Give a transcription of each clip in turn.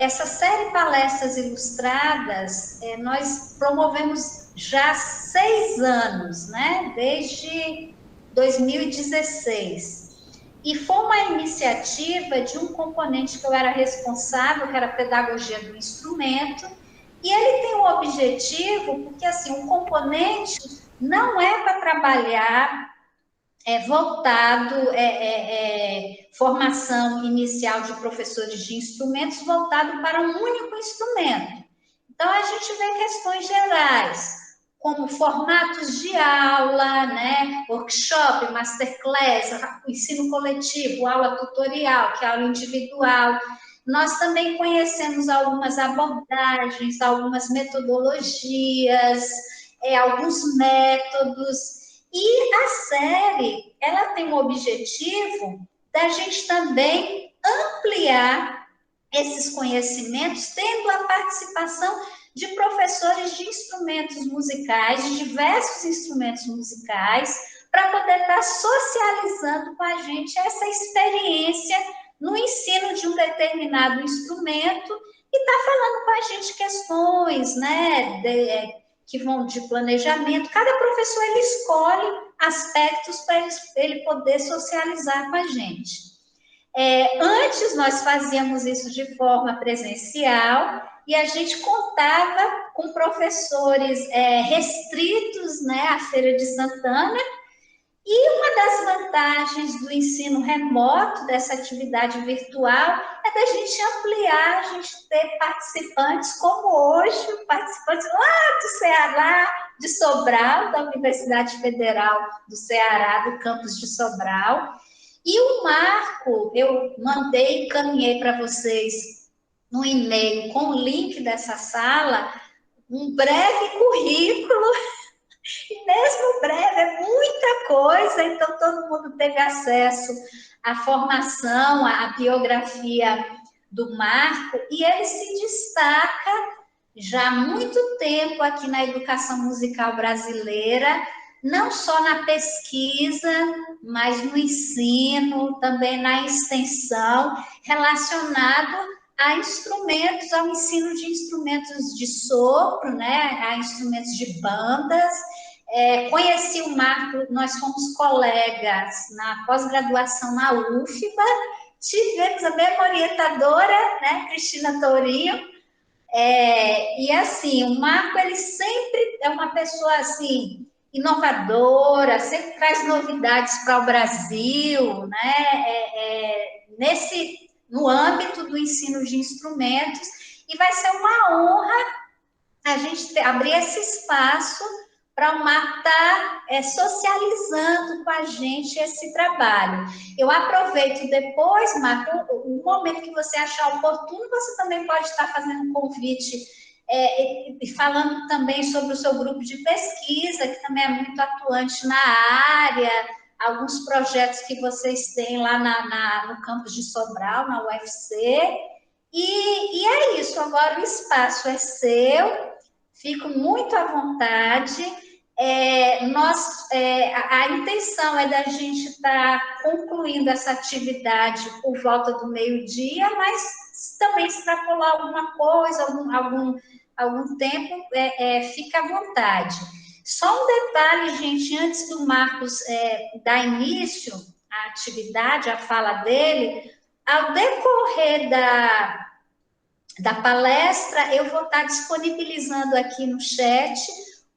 essa série Palestras Ilustradas, nós promovemos já há 6 anos, né? Desde 2016. E foi uma iniciativa de um componente que eu era responsável, que era a pedagogia do instrumento, e ele tem um objetivo, porque assim, um componente não é para trabalhar voltado, formação inicial de professores de instrumentos voltado para um único instrumento. Então, a gente vê questões gerais, como formatos de aula, né? Workshop, masterclass, ensino coletivo, aula tutorial, que é aula individual. Nós também conhecemos algumas abordagens, algumas metodologias, alguns métodos. E a série, ela tem o objetivo da gente também ampliar esses conhecimentos, tendo a participação de professores de instrumentos musicais, de diversos instrumentos musicais, para poder estar socializando com a gente essa experiência no ensino de um determinado instrumento e estar falando com a gente questões, né, que vão de planejamento. Cada professor ele escolhe aspectos para ele poder socializar com a gente. Antes nós fazíamos isso de forma presencial e a gente contava com professores restritos, né, à Feira de Santana. E uma das vantagens do ensino remoto, dessa atividade virtual, é da gente ampliar, a gente ter participantes como hoje, participantes lá do Ceará, de Sobral, da Universidade Federal do Ceará, do campus de Sobral. E o Marco, eu mandei, encaminhei para vocês no e-mail com o link dessa sala, um breve currículo. E mesmo breve, é muita coisa, então todo mundo teve acesso à formação, à biografia do Marco, e ele se destaca já há muito tempo aqui na educação musical brasileira, não só na pesquisa, mas no ensino, também na extensão, relacionado a instrumentos, ao ensino de instrumentos de sopro, né, a instrumentos de bandas. Conheci o Marco, nós fomos colegas na pós-graduação na UFBA, tivemos a mesma orientadora, né, Cristina Tourinho, e assim, o Marco, ele sempre é uma pessoa assim, inovadora, sempre traz novidades para o Brasil, né, no âmbito do ensino de instrumentos, e vai ser uma honra a gente abrir esse espaço para o Marco estar socializando com a gente esse trabalho. Eu aproveito depois, Marco, o momento que você achar oportuno, você também pode estar fazendo um convite e falando também sobre o seu grupo de pesquisa, que também é muito atuante na área, alguns projetos que vocês têm lá no campus de Sobral, na UFC, e é isso, agora o espaço é seu, fico muito à vontade. A intenção é da gente estar concluindo essa atividade por volta do meio-dia, mas também extrapolar alguma coisa, algum tempo, fica à vontade. Só um detalhe, gente, antes do Marcos dar início à atividade, à fala dele, ao decorrer da palestra, eu vou estar disponibilizando aqui no chat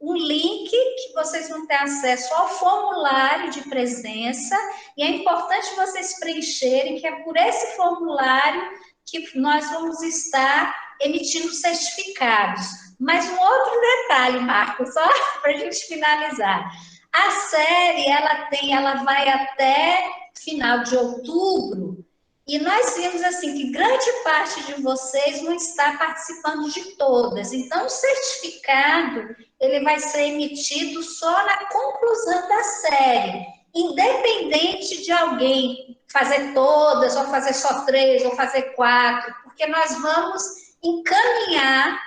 um link que vocês vão ter acesso ao formulário de presença, e é importante vocês preencherem, que é por esse formulário que nós vamos estar emitindo certificados. Mas um outro detalhe, Marcos, só para a gente finalizar. A série, ela vai até final de outubro, e nós vimos assim que grande parte de vocês não está participando de todas. Então, o certificado ele vai ser emitido só na conclusão da série, independente de alguém fazer todas, ou fazer só 3, ou fazer 4, porque nós vamos encaminhar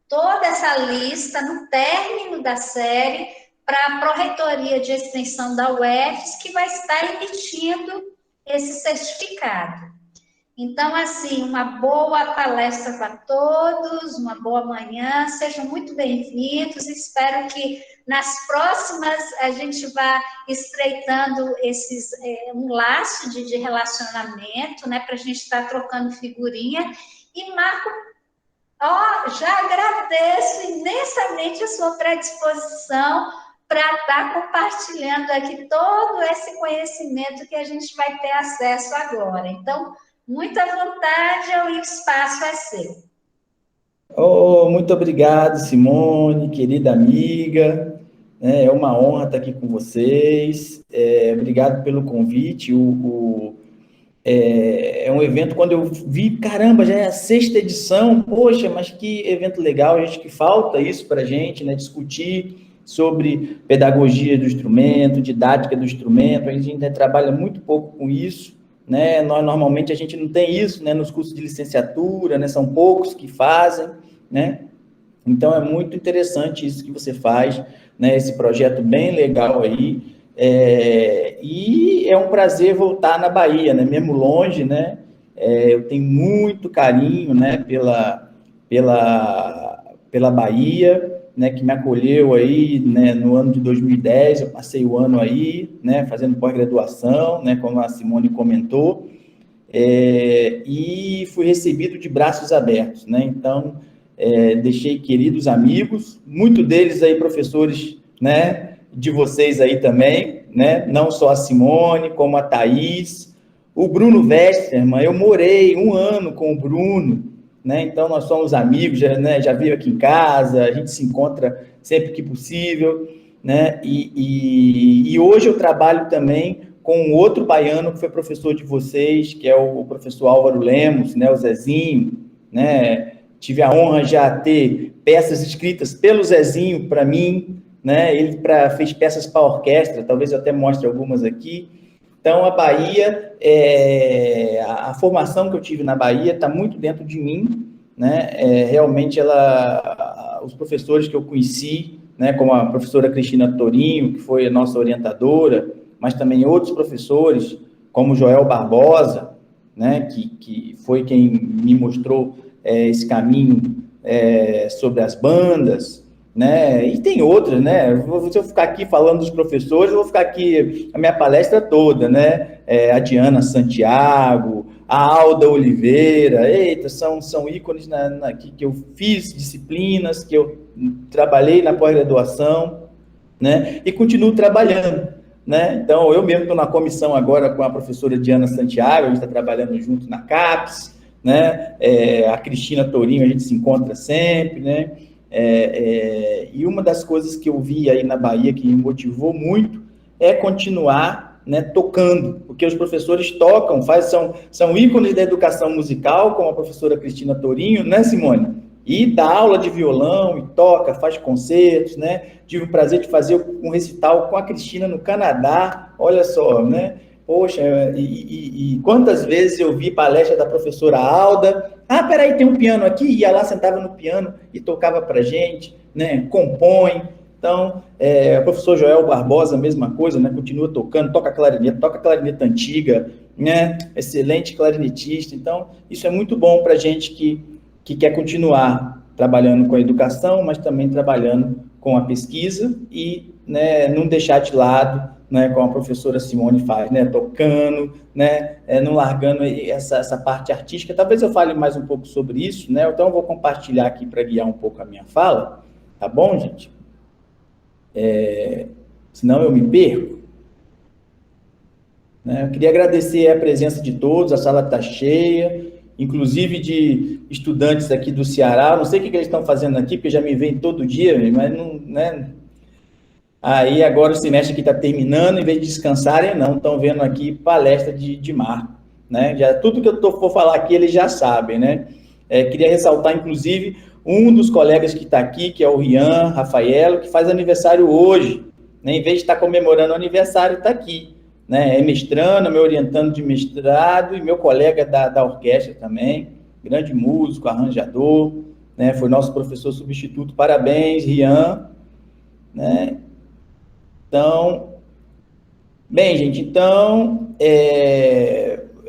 toda essa lista no término da série para a Pró-Reitoria de Extensão da UFES, que vai estar emitindo esse certificado. Então, assim, uma boa palestra para todos, uma boa manhã, sejam muito bem-vindos. Espero que nas próximas a gente vá estreitando um laço de relacionamento, né, para a gente estar trocando figurinha. E Marco, ó, já agradeço imensamente a sua predisposição para estar compartilhando aqui todo esse conhecimento que a gente vai ter acesso agora. Então, muita vontade, o espaço é seu. Oh, muito obrigado, Simone, querida amiga. É uma honra estar aqui com vocês. Obrigado pelo convite. É um evento, quando eu vi, caramba, já é a 6ª edição. Poxa, mas que evento legal, gente, que falta isso para a gente, né? Discutir sobre pedagogia do instrumento, didática do instrumento. A gente ainda trabalha muito pouco com isso, né? Normalmente a gente não tem isso, né? Nos cursos de licenciatura, né? São poucos que fazem, né? Então é muito interessante isso que você faz, né? Esse projeto bem legal aí. E é um prazer voltar na Bahia, né? Mesmo longe, né? Eu tenho muito carinho, né? Pela Bahia, né? Que me acolheu aí, né? No ano de 2010, eu passei o ano aí, né? Fazendo pós-graduação, né? Como a Simone comentou, e fui recebido de braços abertos, né? Então, deixei queridos amigos, muitos deles aí professores, né? De vocês aí também, né? Não só a Simone, como a Thaís, o Bruno Westermann. Eu morei 1 ano com o Bruno, né? Então nós somos amigos, já veio aqui em casa, a gente se encontra sempre que possível, né? E hoje eu trabalho também com um outro baiano que foi professor de vocês, que é o professor Álvaro Lemos, né? O Zezinho, né? Tive a honra já de ter peças escritas pelo Zezinho para mim, né? Ele fez peças para orquestra, talvez eu até mostre algumas aqui. Então, a Bahia, a formação que eu tive na Bahia está muito dentro de mim, né? Realmente, os professores que eu conheci, né? Como a professora Cristina Torinho, que foi a nossa orientadora, mas também outros professores, como Joel Barbosa, né? Que foi quem me mostrou esse caminho sobre as bandas, né? E tem outras, né? Se eu ficar aqui falando dos professores, eu vou ficar aqui a minha palestra toda, né? A Diana Santiago, a Alda Oliveira, eita, são ícones que eu fiz disciplinas, que eu trabalhei na pós-graduação, né? E continuo trabalhando, né? Então, eu mesmo estou na comissão agora com a professora Diana Santiago, a gente está trabalhando junto na CAPES, né? A Cristina Tourinho, a gente se encontra sempre, né? E uma das coisas que eu vi aí na Bahia que me motivou muito é continuar, né, tocando, porque os professores tocam, são ícones da educação musical, como a professora Cristina Tourinho, né, Simone? E dá aula de violão, e toca, faz concertos, né? Tive o prazer de fazer um recital com a Cristina no Canadá, olha só, né? Poxa, e quantas vezes eu vi palestra da professora Alda, peraí, tem um piano aqui, ia lá, sentava no piano e tocava pra gente, né? Compõe. Então, o professor Joel Barbosa, a mesma coisa, né? Continua tocando, toca clarinete antiga, né? Excelente clarinetista. Então, isso é muito bom pra gente que quer continuar trabalhando com a educação, mas também trabalhando com a pesquisa e, né, não deixar de lado, né, como a professora Simone faz, né, tocando, né, não largando essa parte artística. Talvez eu fale mais um pouco sobre isso, né, então eu vou compartilhar aqui para guiar um pouco a minha fala, tá bom, gente? Senão eu me perco. Né? Eu queria agradecer a presença de todos, a sala está cheia, inclusive de estudantes aqui do Ceará. Não sei o que eles estão fazendo aqui, porque já me vem todo dia, mas não, né? Aí agora o semestre aqui está terminando, em vez de descansarem, não, estão vendo aqui palestra de Marco, né? Já, tudo que eu for falar aqui, eles já sabem, né? Queria ressaltar, inclusive, um dos colegas que está aqui, que é o Rian Rafaelo, que faz aniversário hoje, né? Em vez de estar comemorando o aniversário, está aqui, né? É mestrando, me orientando de mestrado, e meu colega da orquestra também, grande músico, arranjador, né? Foi nosso professor substituto. Parabéns, Rian, né? Então, bem, gente, então,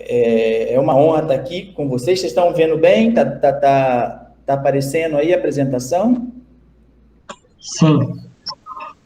É uma honra estar aqui com vocês. Vocês estão vendo bem? Tá aparecendo aí a apresentação? Sim.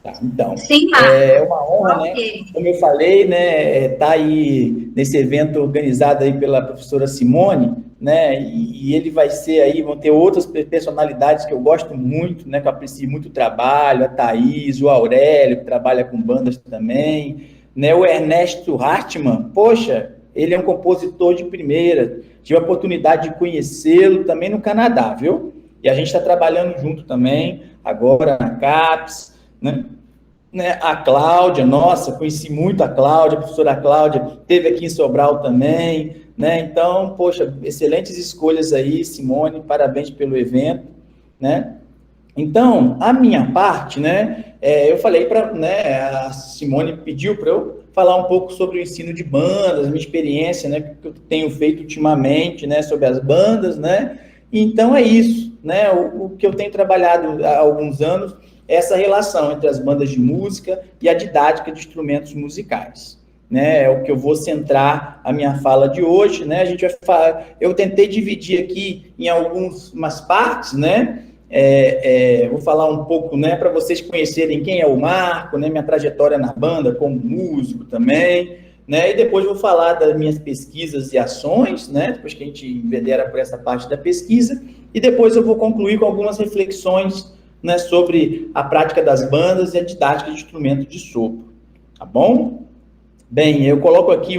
Tá, então, Sim, Marco. é uma honra, Okay. né? Como eu falei, né? Tá aí nesse evento organizado aí pela professora Simone, né? E ele vai ser aí, vão ter outras personalidades que eu gosto muito, né? Que eu aprecio muito o trabalho, a Thaís, o Aurélio, que trabalha com bandas também, né? O Ernesto Hartmann, poxa, ele é um compositor de primeira. Tive a oportunidade de conhecê-lo também no Canadá, viu? E a gente está trabalhando junto também, agora na CAPES, né? A Cláudia, nossa, conheci muito a Cláudia, a professora Cláudia, esteve aqui em Sobral também, né? Então, poxa, excelentes escolhas aí, Simone, parabéns pelo evento, né? Então, a minha parte, né, eu falei para, né, a Simone pediu para eu falar um pouco sobre o ensino de bandas, a minha experiência, né, que eu tenho feito ultimamente, né, sobre as bandas, né, então é isso, né, o que eu tenho trabalhado há alguns anos é essa relação entre as bandas de música e a didática de instrumentos musicais, né, é o que eu vou centrar a minha fala de hoje, né, a gente vai falar, eu tentei dividir aqui em algumas partes, né, vou falar um pouco, né, para vocês conhecerem quem é o Marco, né, minha trajetória na banda como músico também, né, e depois vou falar das minhas pesquisas e ações, né, depois que a gente envedera por essa parte da pesquisa, e depois eu vou concluir com algumas reflexões, né, sobre a prática das bandas e a didática de instrumento de sopro, tá bom? Bem, eu coloco aqui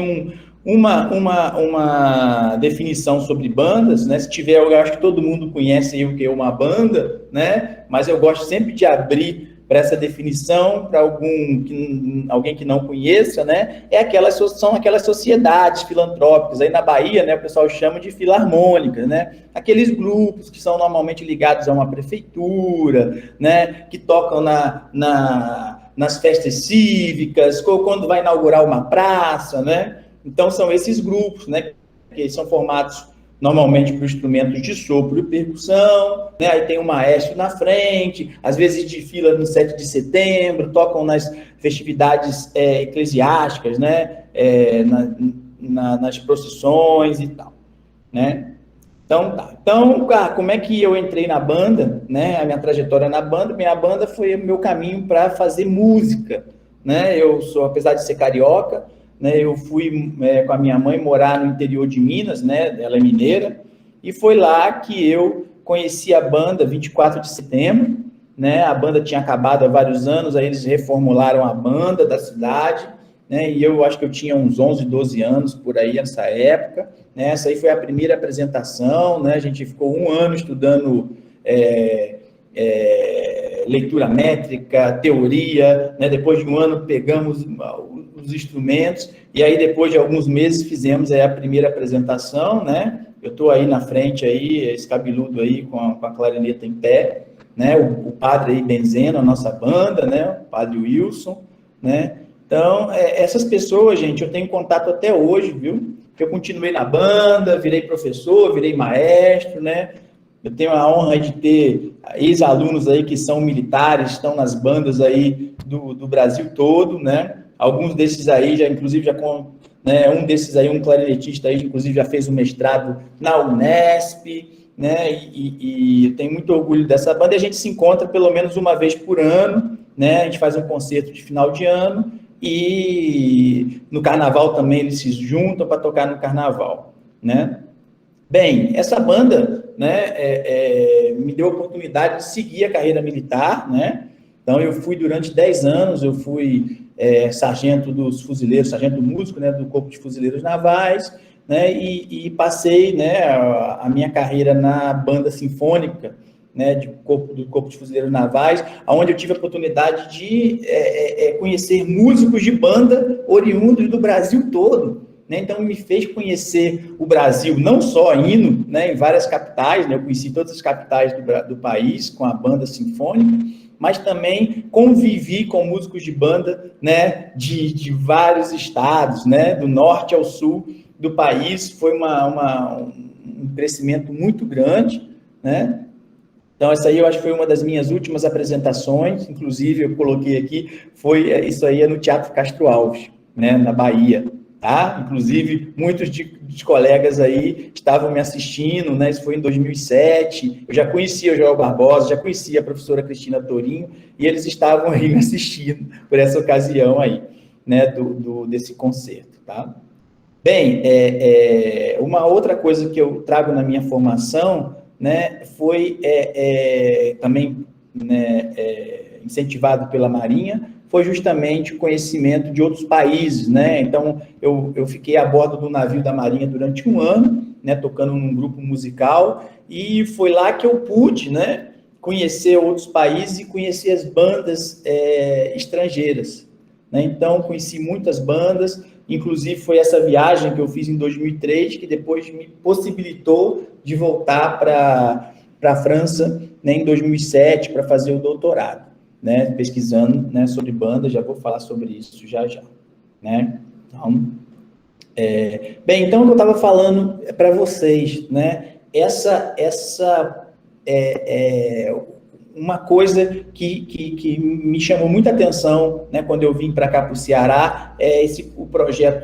uma definição sobre bandas, né? Se tiver, eu acho que todo mundo conhece o que é uma banda, né? Mas eu gosto sempre de abrir para essa definição, para alguém que não conheça, né? São aquelas sociedades filantrópicas. Aí na Bahia, né, o pessoal chama de filarmônicas, né? Aqueles grupos que são normalmente ligados a uma prefeitura, né? Que tocam nas festas cívicas, quando vai inaugurar uma praça, né? Então, são esses grupos, né, que são formados normalmente por instrumentos de sopro e percussão, né? Aí tem o maestro na frente, às vezes de fila no 7 de setembro, tocam nas festividades eclesiásticas, né? Nas procissões e tal, né? Então, tá. Então, como é que eu entrei na banda, né? A minha trajetória na banda, minha banda foi o meu caminho para fazer música, né? Eu sou, apesar de ser carioca, né, eu fui com a minha mãe morar no interior de Minas, né? Ela é mineira, e foi lá que eu conheci a banda 24 de setembro, né? A banda tinha acabado há vários anos, aí eles reformularam a banda da cidade, né? E eu acho que eu tinha uns 11, 12 anos por aí nessa época, né? Essa aí foi a primeira apresentação, né? A gente ficou um ano estudando leitura métrica, teoria, né? Depois de um ano pegamos os instrumentos, e aí depois de alguns meses fizemos aí a primeira apresentação, né? Eu estou aí na frente, aí, esse cabeludo aí com a clarineta em pé, né? O padre aí benzendo a nossa banda, né? O padre Wilson, né? Então, essas pessoas, gente, eu tenho contato até hoje, viu? Eu continuei na banda, virei professor, virei maestro, né? Eu tenho a honra de ter ex-alunos aí que são militares, estão nas bandas aí do Brasil todo, né? Alguns desses aí, né, um desses aí, um clarinetista aí, inclusive já fez um mestrado na Unesp, né? E eu tenho muito orgulho dessa banda, e a gente se encontra pelo menos uma vez por ano, né? A gente faz um concerto de final de ano, e no carnaval também eles se juntam para tocar no carnaval, né? Bem, essa banda, né, me deu a oportunidade de seguir a carreira militar, né? Então, eu fui durante 10 anos, eu fui sargento dos fuzileiros, sargento músico, né, do Corpo de Fuzileiros Navais, né, e passei, né, a minha carreira na banda sinfônica, né, do Corpo de Fuzileiros Navais, onde eu tive a oportunidade de conhecer músicos de banda oriundos do Brasil todo, né? Então, me fez conhecer o Brasil, não só indo, né, em várias capitais, né, eu conheci todas as capitais do país com a banda sinfônica, mas também convivi com músicos de banda, né, de vários estados, né, do norte ao sul do país. Foi um crescimento muito grande, né? Então, essa aí eu acho que foi uma das minhas últimas apresentações, inclusive eu coloquei aqui, isso aí no Teatro Castro Alves, né, na Bahia, tá? Inclusive, muitos de colegas aí estavam me assistindo, né? Isso foi em 2007, eu já conhecia o Joel Barbosa, já conhecia a professora Cristina Torinho, e eles estavam aí me assistindo por essa ocasião aí, né, desse concerto, tá? Bem, uma outra coisa que eu trago na minha formação, né, foi também, né, incentivado pela Marinha, foi justamente o conhecimento de outros países, né? Então, eu fiquei a bordo do navio da Marinha durante um ano, né, tocando num grupo musical, e foi lá que eu pude, né, conhecer outros países e conhecer as bandas estrangeiras, né? Então, conheci muitas bandas, inclusive foi essa viagem que eu fiz em 2003, que depois me possibilitou de voltar para a França, né, em 2007, para fazer o doutorado, né, pesquisando, né, sobre banda. Já vou falar sobre isso já, né? Então, bem, então, o que eu estava falando para vocês, né, uma coisa que me chamou muita atenção, né, quando eu vim para cá, para o Ceará, o projeto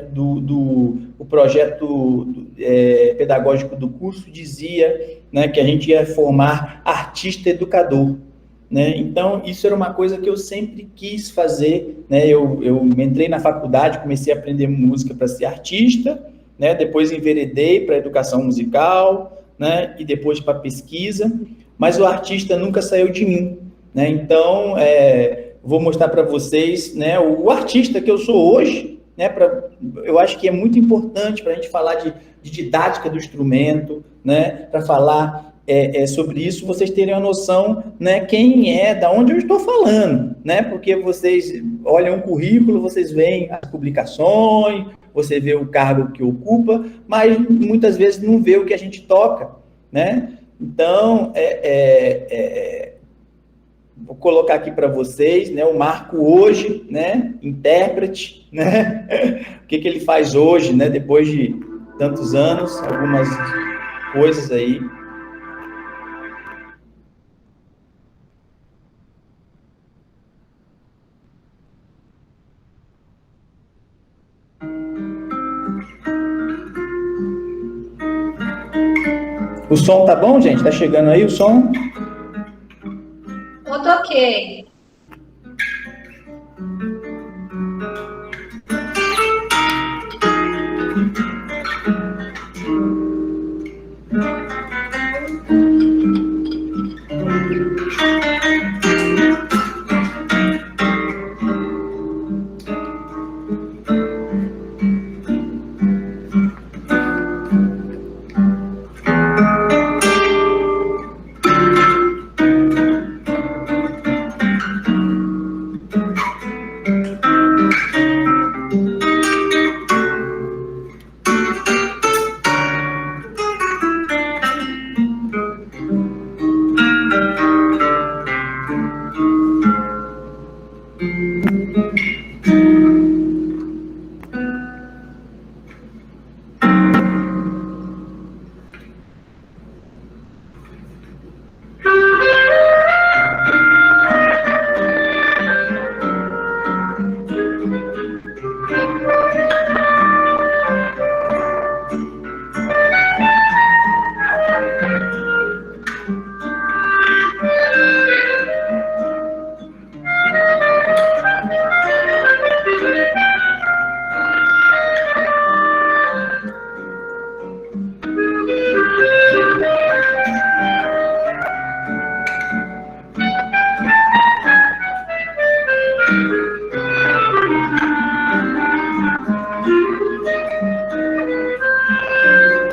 pedagógico do curso dizia, né, que a gente ia formar artista educador, né? Então, isso era uma coisa que eu sempre quis fazer, né? Eu entrei na faculdade, comecei a aprender música para ser artista, né? Depois enveredei para educação musical, né? E depois para pesquisa, mas o artista nunca saiu de mim, né? Então, vou mostrar para vocês, né, o artista que eu sou hoje, né? Eu acho que é muito importante para a gente falar de didática do instrumento, né? Para falar sobre isso, vocês terem uma noção, né, da onde eu estou falando, né? Porque vocês olham o currículo, vocês veem as publicações, você vê o cargo que ocupa, mas muitas vezes não vê o que a gente toca, né? Então, vou colocar aqui para vocês, né, o Marco hoje, né, intérprete, né? O que ele faz hoje, né, depois de tantos anos, algumas coisas aí. O som tá bom, gente? Tá chegando aí o som? Tudo ok.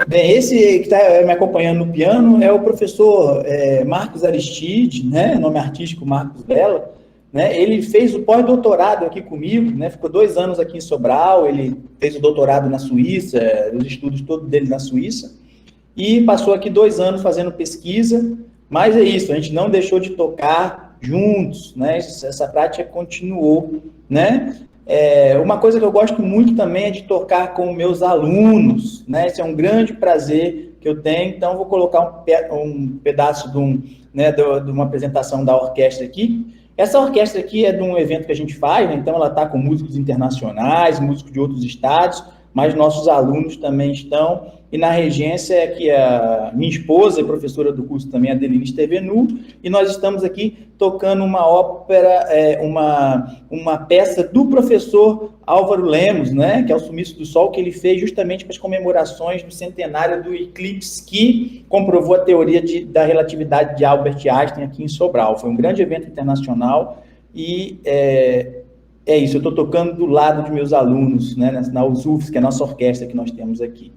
Bem, esse que está me acompanhando no piano é o professor Marcos Aristide, né? Nome artístico Marcos Bela, né? Ele fez o pós-doutorado aqui comigo, né? Ficou 2 anos aqui em Sobral, ele fez o doutorado na Suíça, os estudos todos dele na Suíça, e passou aqui 2 anos fazendo pesquisa, mas é isso, a gente não deixou de tocar juntos, né? Essa prática continuou, né? Uma coisa que eu gosto muito também é de tocar com meus alunos, né? Esse é um grande prazer que eu tenho, então vou colocar um pedaço de uma apresentação da orquestra aqui. Essa orquestra aqui é de um evento que a gente faz, né? Então ela está com músicos internacionais, músicos de outros estados, mas nossos alunos também estão, e na regência é que a minha esposa e professora do curso também, a Adeline Estevenu, e nós estamos aqui tocando uma ópera, uma peça do professor Álvaro Lemos, né, que é o Sumiço do Sol, que ele fez justamente para as comemorações do centenário do eclipse, que comprovou a teoria da relatividade de Albert Einstein aqui em Sobral. Foi um grande evento internacional, e é isso, eu estou tocando do lado de meus alunos, né, na USUFS, que é a nossa orquestra que nós temos aqui.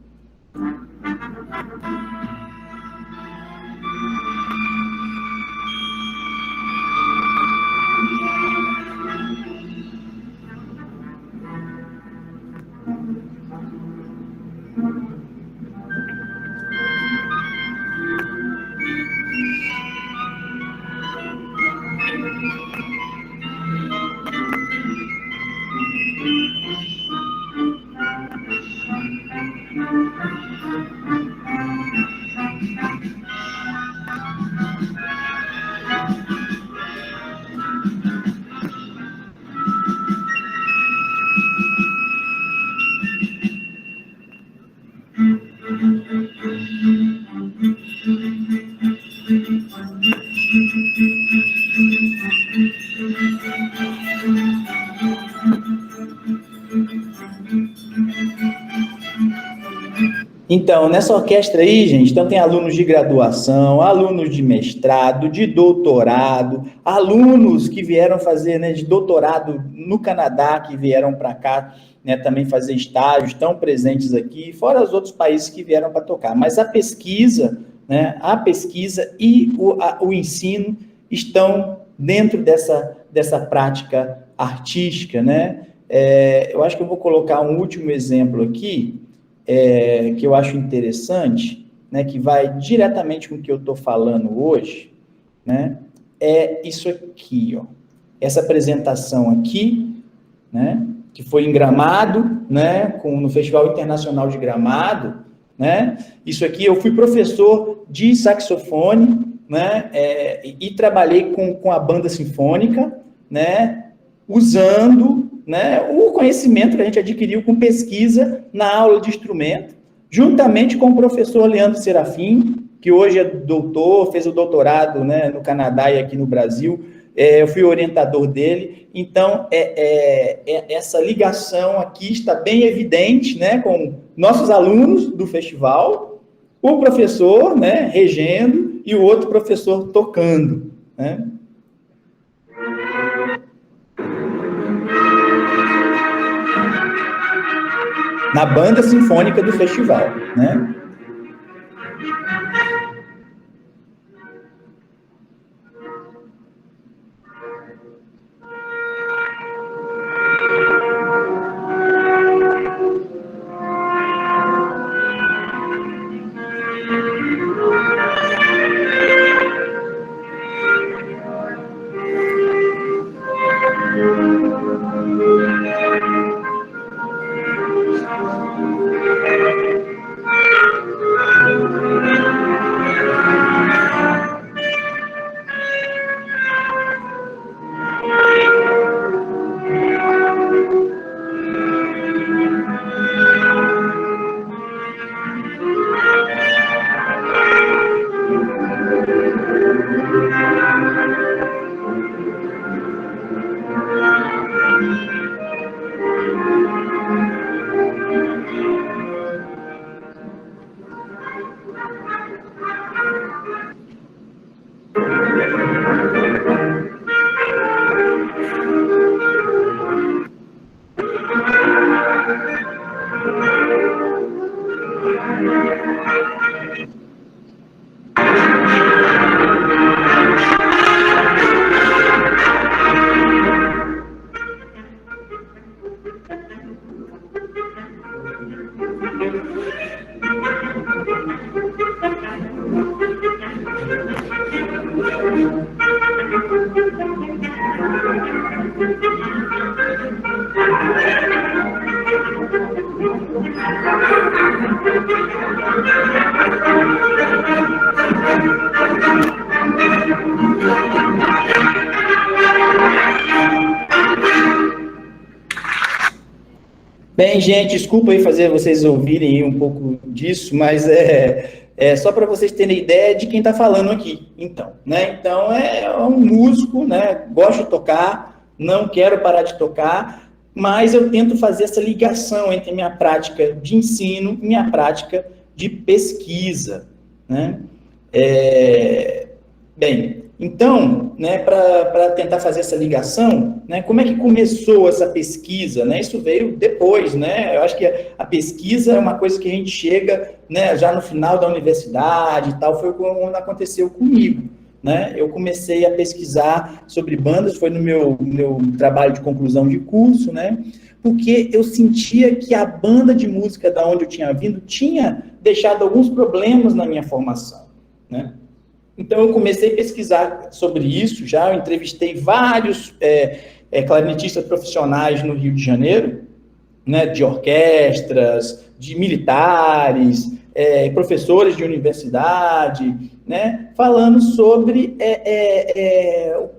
Então, nessa orquestra aí, gente, então tem alunos de graduação, alunos de mestrado, de doutorado, alunos que vieram fazer, né, de doutorado no Canadá, que vieram para cá, né, também fazer estágio, estão presentes aqui, fora os outros países que vieram para tocar. Mas a pesquisa, né, e o ensino estão dentro dessa prática artística, né? Eu acho que eu vou colocar um último exemplo aqui, que eu acho interessante, né, que vai diretamente com o que eu estou falando hoje, né, é isso aqui, ó, essa apresentação aqui, né, que foi em Gramado, né, no Festival Internacional de Gramado, né, isso aqui eu fui professor de saxofone, né, e trabalhei com a banda sinfônica, né, usando, né, o conhecimento que a gente adquiriu com pesquisa na aula de instrumento, juntamente com o professor Leandro Serafim, que hoje é doutor, fez o doutorado, né, no Canadá e aqui no Brasil. Eu fui orientador dele. Então, essa ligação aqui está bem evidente, né, com nossos alunos do festival, o professor, né, regendo, e o outro professor tocando, né? Na banda sinfônica do festival, né? Bem, gente, desculpa aí fazer vocês ouvirem um pouco disso, mas é só para vocês terem ideia de quem está falando aqui. Então, né? Então, é um músico, né? Gosto de tocar, não quero parar de tocar, mas eu tento fazer essa ligação entre minha prática de ensino e minha prática de pesquisa, né? Bem, então, né, para tentar fazer essa ligação, né, como é que começou essa pesquisa, né? Isso veio depois, né? Eu acho que a pesquisa é uma coisa que a gente chega, né, já no final da universidade e tal, foi quando aconteceu comigo, né? Eu comecei a pesquisar sobre bandas, foi no meu trabalho de conclusão de curso, né? Porque eu sentia que a banda de música da onde eu tinha vindo tinha deixado alguns problemas na minha formação, né? Então, eu comecei a pesquisar sobre isso, eu entrevistei vários clarinetistas profissionais no Rio de Janeiro, né, de orquestras, de militares, professores de universidade, né, falando sobre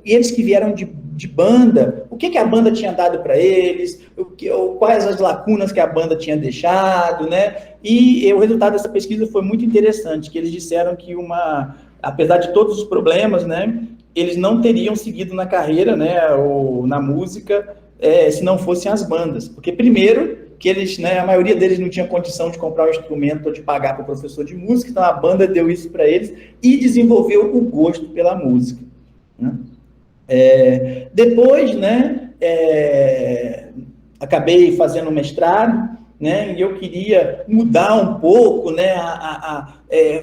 eles que vieram de banda, o que a banda tinha dado para eles, quais as lacunas que a banda tinha deixado, né, e o resultado dessa pesquisa foi muito interessante, que eles disseram que apesar de todos os problemas, né, eles não teriam seguido na carreira, né, ou na música, se não fossem as bandas. Porque, primeiro, que eles, né, a maioria deles não tinha condição de comprar um instrumento ou de pagar para o professor de música, então a banda deu isso para eles e desenvolveu o gosto pela música, né? Depois, né, acabei fazendo mestrado, né, e eu queria mudar um pouco, né,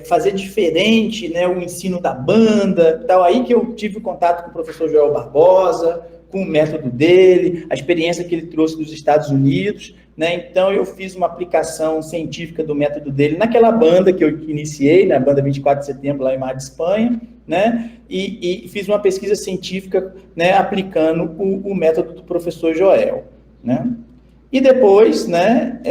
fazer diferente, né, o ensino da banda, tal. Aí que eu tive contato com o professor Joel Barbosa, com o método dele, a experiência que ele trouxe dos Estados Unidos, né, então eu fiz uma aplicação científica do método dele naquela banda que eu iniciei, na banda 24 de setembro, lá em Mar de Espanha, né, e fiz uma pesquisa científica, né, aplicando o método do professor Joel, né. E depois, né,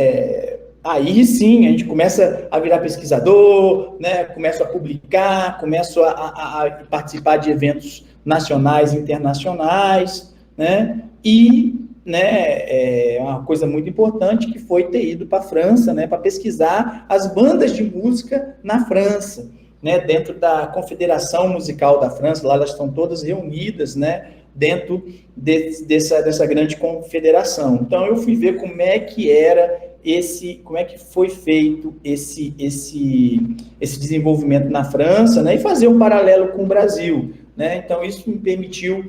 aí sim, a gente começa a virar pesquisador, né, começa a publicar, começa a participar de eventos nacionais e internacionais, né, e, né, uma coisa muito importante que foi ter ido para a França, né, para pesquisar as bandas de música na França, né, dentro da Confederação Musical da França, lá elas estão todas reunidas, né, dentro dessa grande confederação. Então, eu fui ver como é que como é que foi feito esse desenvolvimento na França, né, e fazer um paralelo com o Brasil, né? Então, isso me permitiu,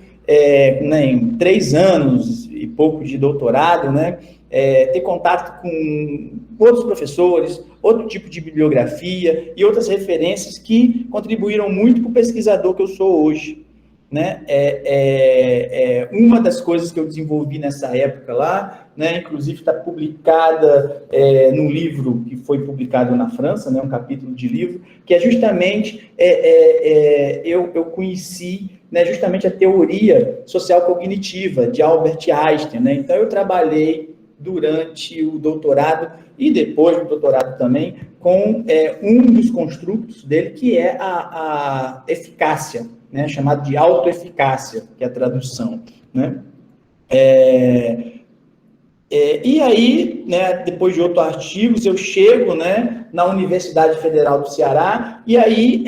né, em 3 anos e pouco de doutorado, né, ter contato com outros professores, outro tipo de bibliografia e outras referências que contribuíram muito para o pesquisador que eu sou hoje, né? Uma das coisas que eu desenvolvi nessa época lá, né, inclusive está publicada num livro que foi publicado na França, né, um capítulo de livro, que é justamente, eu conheci, né, justamente a teoria social cognitiva de Albert Einstein, né? Então, eu trabalhei durante o doutorado e depois do doutorado também com um dos construtos dele, que é a eficácia, né, chamado de autoeficácia, que é a tradução, né? E aí, né, depois de outros artigos, eu chego, né, na Universidade Federal do Ceará, e aí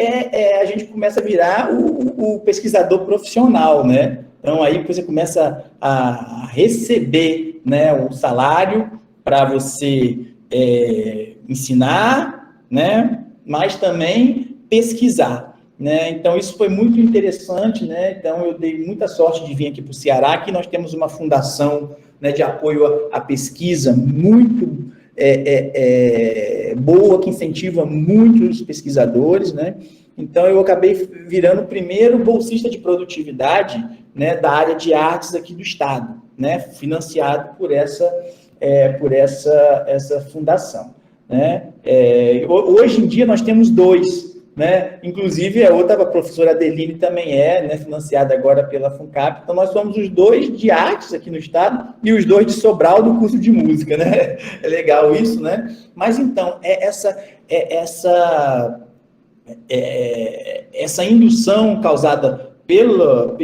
a gente começa a virar o pesquisador profissional, né? Então, aí você começa a receber, né, o salário para você ensinar, né, mas também pesquisar, né? Então, isso foi muito interessante, né? Então, eu dei muita sorte de vir aqui para o Ceará, que nós temos uma fundação, né, de apoio à pesquisa muito boa, que incentiva muito os pesquisadores, né? Então, eu acabei virando o primeiro bolsista de produtividade, né, da área de artes aqui do Estado, né, financiado por essa fundação, né? Hoje em dia, nós temos 2, né? Inclusive, a outra, a professora Adeline, também né, financiada agora pela FUNCAP. Então, nós somos os 2 de artes aqui no Estado e os 2 de Sobral do curso de música, né? É legal isso, né? Mas, então, essa indução causada pela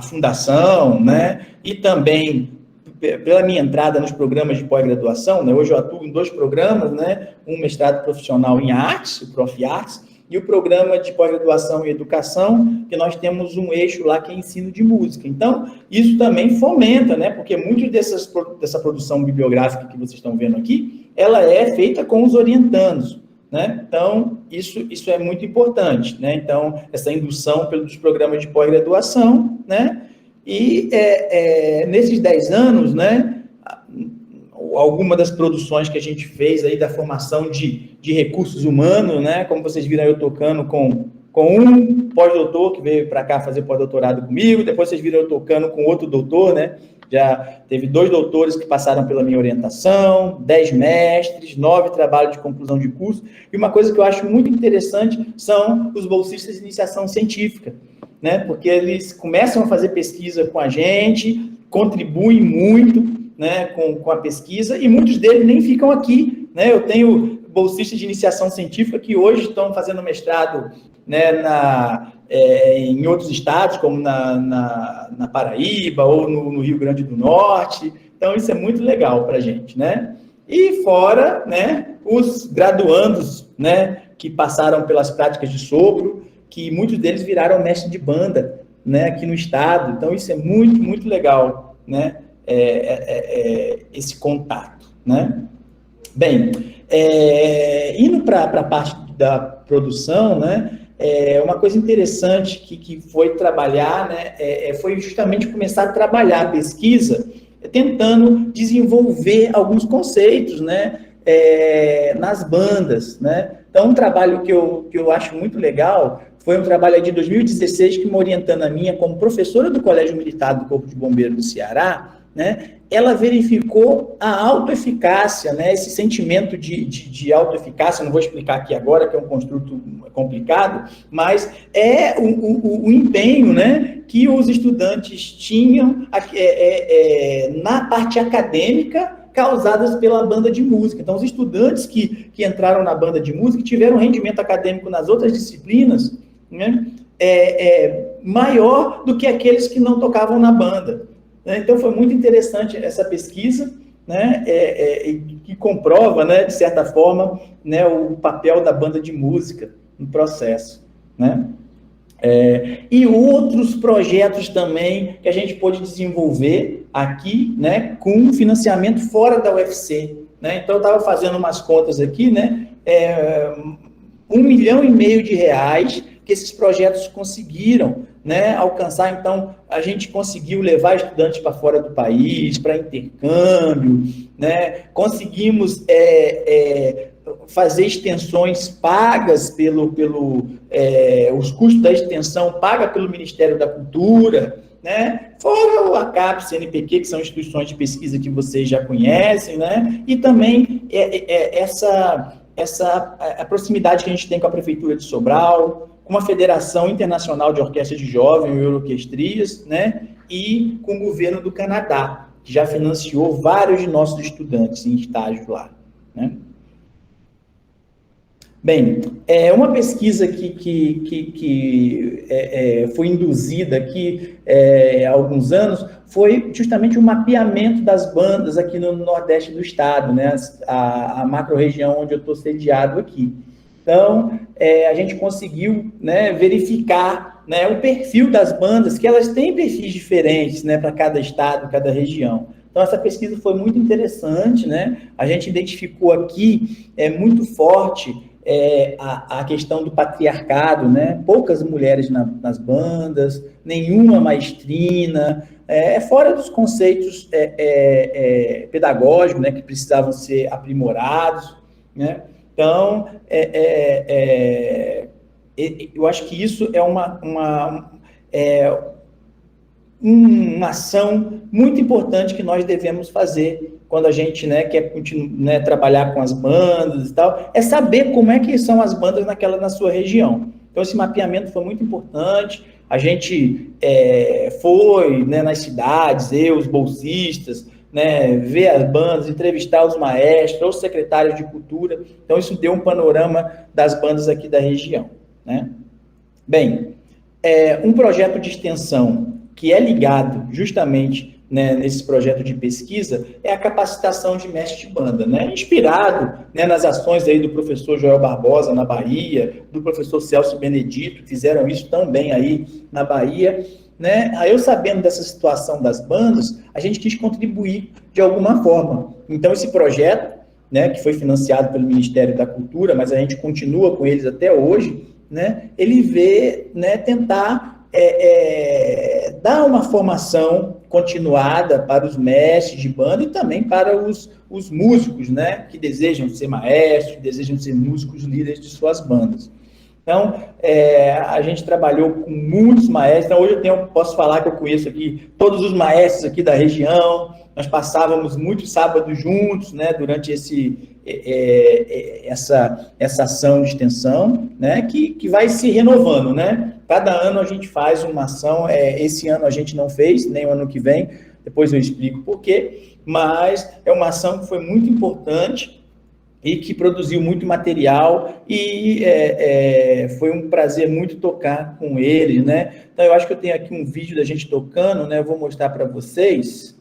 fundação, né? E também pela minha entrada nos programas de pós-graduação, né, hoje eu atuo em 2 programas, né, um mestrado profissional em artes, o Prof. Artes, e o programa de pós-graduação em educação, que nós temos um eixo lá que é ensino de música. Então, isso também fomenta, né, porque muito dessa produção bibliográfica que vocês estão vendo aqui, ela é feita com os orientandos, né? Então, isso é muito importante, né? Então, essa indução pelos programas de pós-graduação, né? E nesses 10 anos, né, alguma das produções que a gente fez aí da formação de recursos humanos, né, como vocês viram eu tocando com um pós-doutor que veio para cá fazer pós-doutorado comigo, depois vocês viram eu tocando com outro doutor, né, já teve 2 doutores que passaram pela minha orientação, 10 mestres, 9 trabalhos de conclusão de curso, e uma coisa que eu acho muito interessante são os bolsistas de iniciação científica, né, porque eles começam a fazer pesquisa com a gente, contribuem muito, né, com a pesquisa, e muitos deles nem ficam aqui, né, eu tenho bolsistas de iniciação científica que hoje estão fazendo mestrado, né, em outros estados, como na Paraíba, ou no Rio Grande do Norte, então isso é muito legal para a gente, né, e fora, né, os graduandos, né, que passaram pelas práticas de sopro, que muitos deles viraram mestre de banda, né, aqui no estado, então isso é muito, muito legal, né, esse contato, né? Bem, indo para a parte da produção, né, uma coisa interessante que foi trabalhar, né, foi justamente começar a trabalhar a pesquisa, tentando desenvolver alguns conceitos, né, nas bandas, né? Então, um trabalho que eu acho muito legal foi um trabalho de 2016 que uma orientanda minha, como professora do Colégio Militar do Corpo de Bombeiros do Ceará, né, ela verificou a autoeficácia, né, esse sentimento de autoeficácia, não vou explicar aqui agora, que é um construto complicado, mas é o empenho, né, que os estudantes tinham na parte acadêmica, causadas pela banda de música. Então, os estudantes que entraram na banda de música tiveram rendimento acadêmico nas outras disciplinas, né, maior do que aqueles que não tocavam na banda. Então, foi muito interessante essa pesquisa, né, que comprova, né, de certa forma, né, o papel da banda de música no processo, né? E outros projetos também que a gente pôde desenvolver aqui, né, com financiamento fora da UFC, né? Então, eu estava fazendo umas contas aqui, né, R$1,5 milhão de reais que esses projetos conseguiram, né, alcançar. Então, a gente conseguiu levar estudantes para fora do país, para intercâmbio, né, conseguimos fazer extensões pagas os custos da extensão paga pelo Ministério da Cultura, né, fora o ACAP, CNPq, que são instituições de pesquisa que vocês já conhecem, né, e também a proximidade que a gente tem com a Prefeitura de Sobral, com a Federação Internacional de Orquestras de Jovens e Orquestrias, né, e com o governo do Canadá, que já financiou vários de nossos estudantes em estágio lá, né. Bem, uma pesquisa que foi induzida aqui há alguns anos foi justamente o mapeamento das bandas aqui no Nordeste do estado, né, a macro-região onde eu estou sediado aqui. Então, a gente conseguiu, né, verificar, né, o perfil das bandas, que elas têm perfis diferentes, né, para cada estado, cada região. Então, essa pesquisa foi muito interessante, né? A gente identificou aqui muito forte a questão do patriarcado, né? Poucas mulheres nas bandas, nenhuma maestrina, fora dos conceitos pedagógicos, né, que precisavam ser aprimorados, né? Então, eu acho que isso é uma ação muito importante que nós devemos fazer quando a gente, né, quer continuar, né, trabalhar com as bandas e tal, é saber como é que são as bandas na sua região. Então, esse mapeamento foi muito importante. A gente foi, né, nas cidades, os bolsistas, né, ver as bandas, entrevistar os maestros, os secretários de cultura. Então, isso deu um panorama das bandas aqui da região, né? Bem, um projeto de extensão que é ligado justamente né, nesse projeto de pesquisa, é a capacitação de mestre de banda, né, inspirado, né, nas ações aí do professor Joel Barbosa na Bahia, do professor Celso Benedito, que fizeram isso também aí na Bahia, né. Aí eu sabendo dessa situação das bandas, a gente quis contribuir de alguma forma. Então esse projeto, né, que foi financiado pelo Ministério da Cultura, mas a gente continua com eles até hoje, né, ele vê, né, tentar dar uma formação continuada para os mestres de banda e também para os músicos, né, que desejam ser maestros, que desejam ser músicos líderes de suas bandas. Então, a gente trabalhou com muitos maestros. Então, hoje posso falar que eu conheço aqui todos os maestros aqui da região. Nós passávamos muitos sábados juntos, né, durante essa ação de extensão, né, que vai se renovando, né? Cada ano a gente faz uma ação. Esse ano a gente não fez, nem o ano que vem. Depois eu explico por quê. Mas é uma ação que foi muito importante e que produziu muito material, e foi um prazer muito tocar com eles, né? Então, eu acho que eu tenho aqui um vídeo da gente tocando, né? Eu vou mostrar para vocês,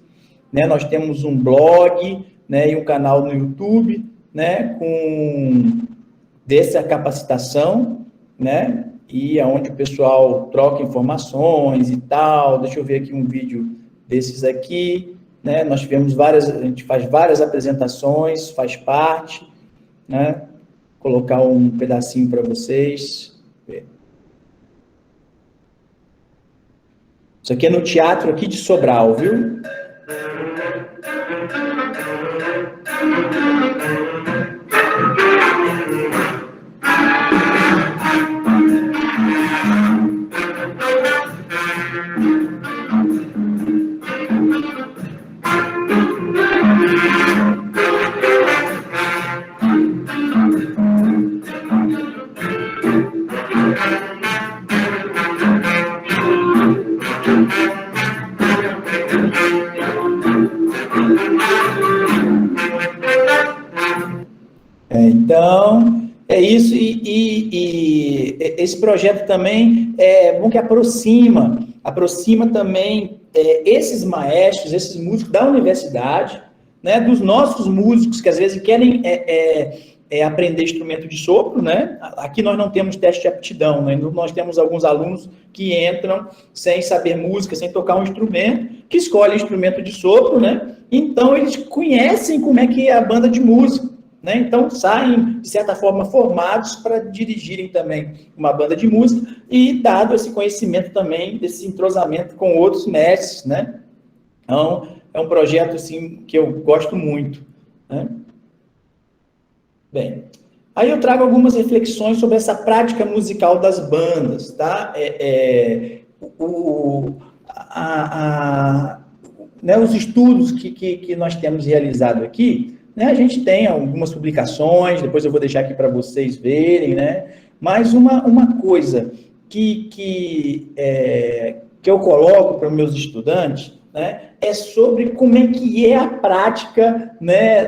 né? Nós temos um blog, né? E um canal no YouTube, né? Dessa capacitação, né? E aonde o pessoal troca informações e tal. Deixa eu ver aqui um vídeo desses aqui, né? Nós tivemos a gente faz várias apresentações, faz parte, né? Colocar um pedacinho para vocês. Isso aqui é no teatro aqui de Sobral, viu? Então, é isso, e esse projeto também é bom que aproxima também esses maestros, esses músicos da universidade, né, dos nossos músicos que às vezes querem aprender instrumento de sopro, né? Aqui nós não temos teste de aptidão, né? Nós temos alguns alunos que entram sem saber música, sem tocar um instrumento, que escolhem instrumento de sopro, né? Então eles conhecem como é que é a banda de música, né? Então, saem, de certa forma, formados para dirigirem também uma banda de música e dado esse conhecimento também, desse entrosamento com outros mestres, né? Então, é um projeto, assim, que eu gosto muito, né? Bem, aí eu trago algumas reflexões sobre essa prática musical das bandas, tá? Né, os estudos que nós temos realizado aqui, né, a gente tem algumas publicações, depois eu vou deixar aqui para vocês verem, né? Mas uma coisa que eu coloco para os meus estudantes, né, é sobre como é que é a prática, né,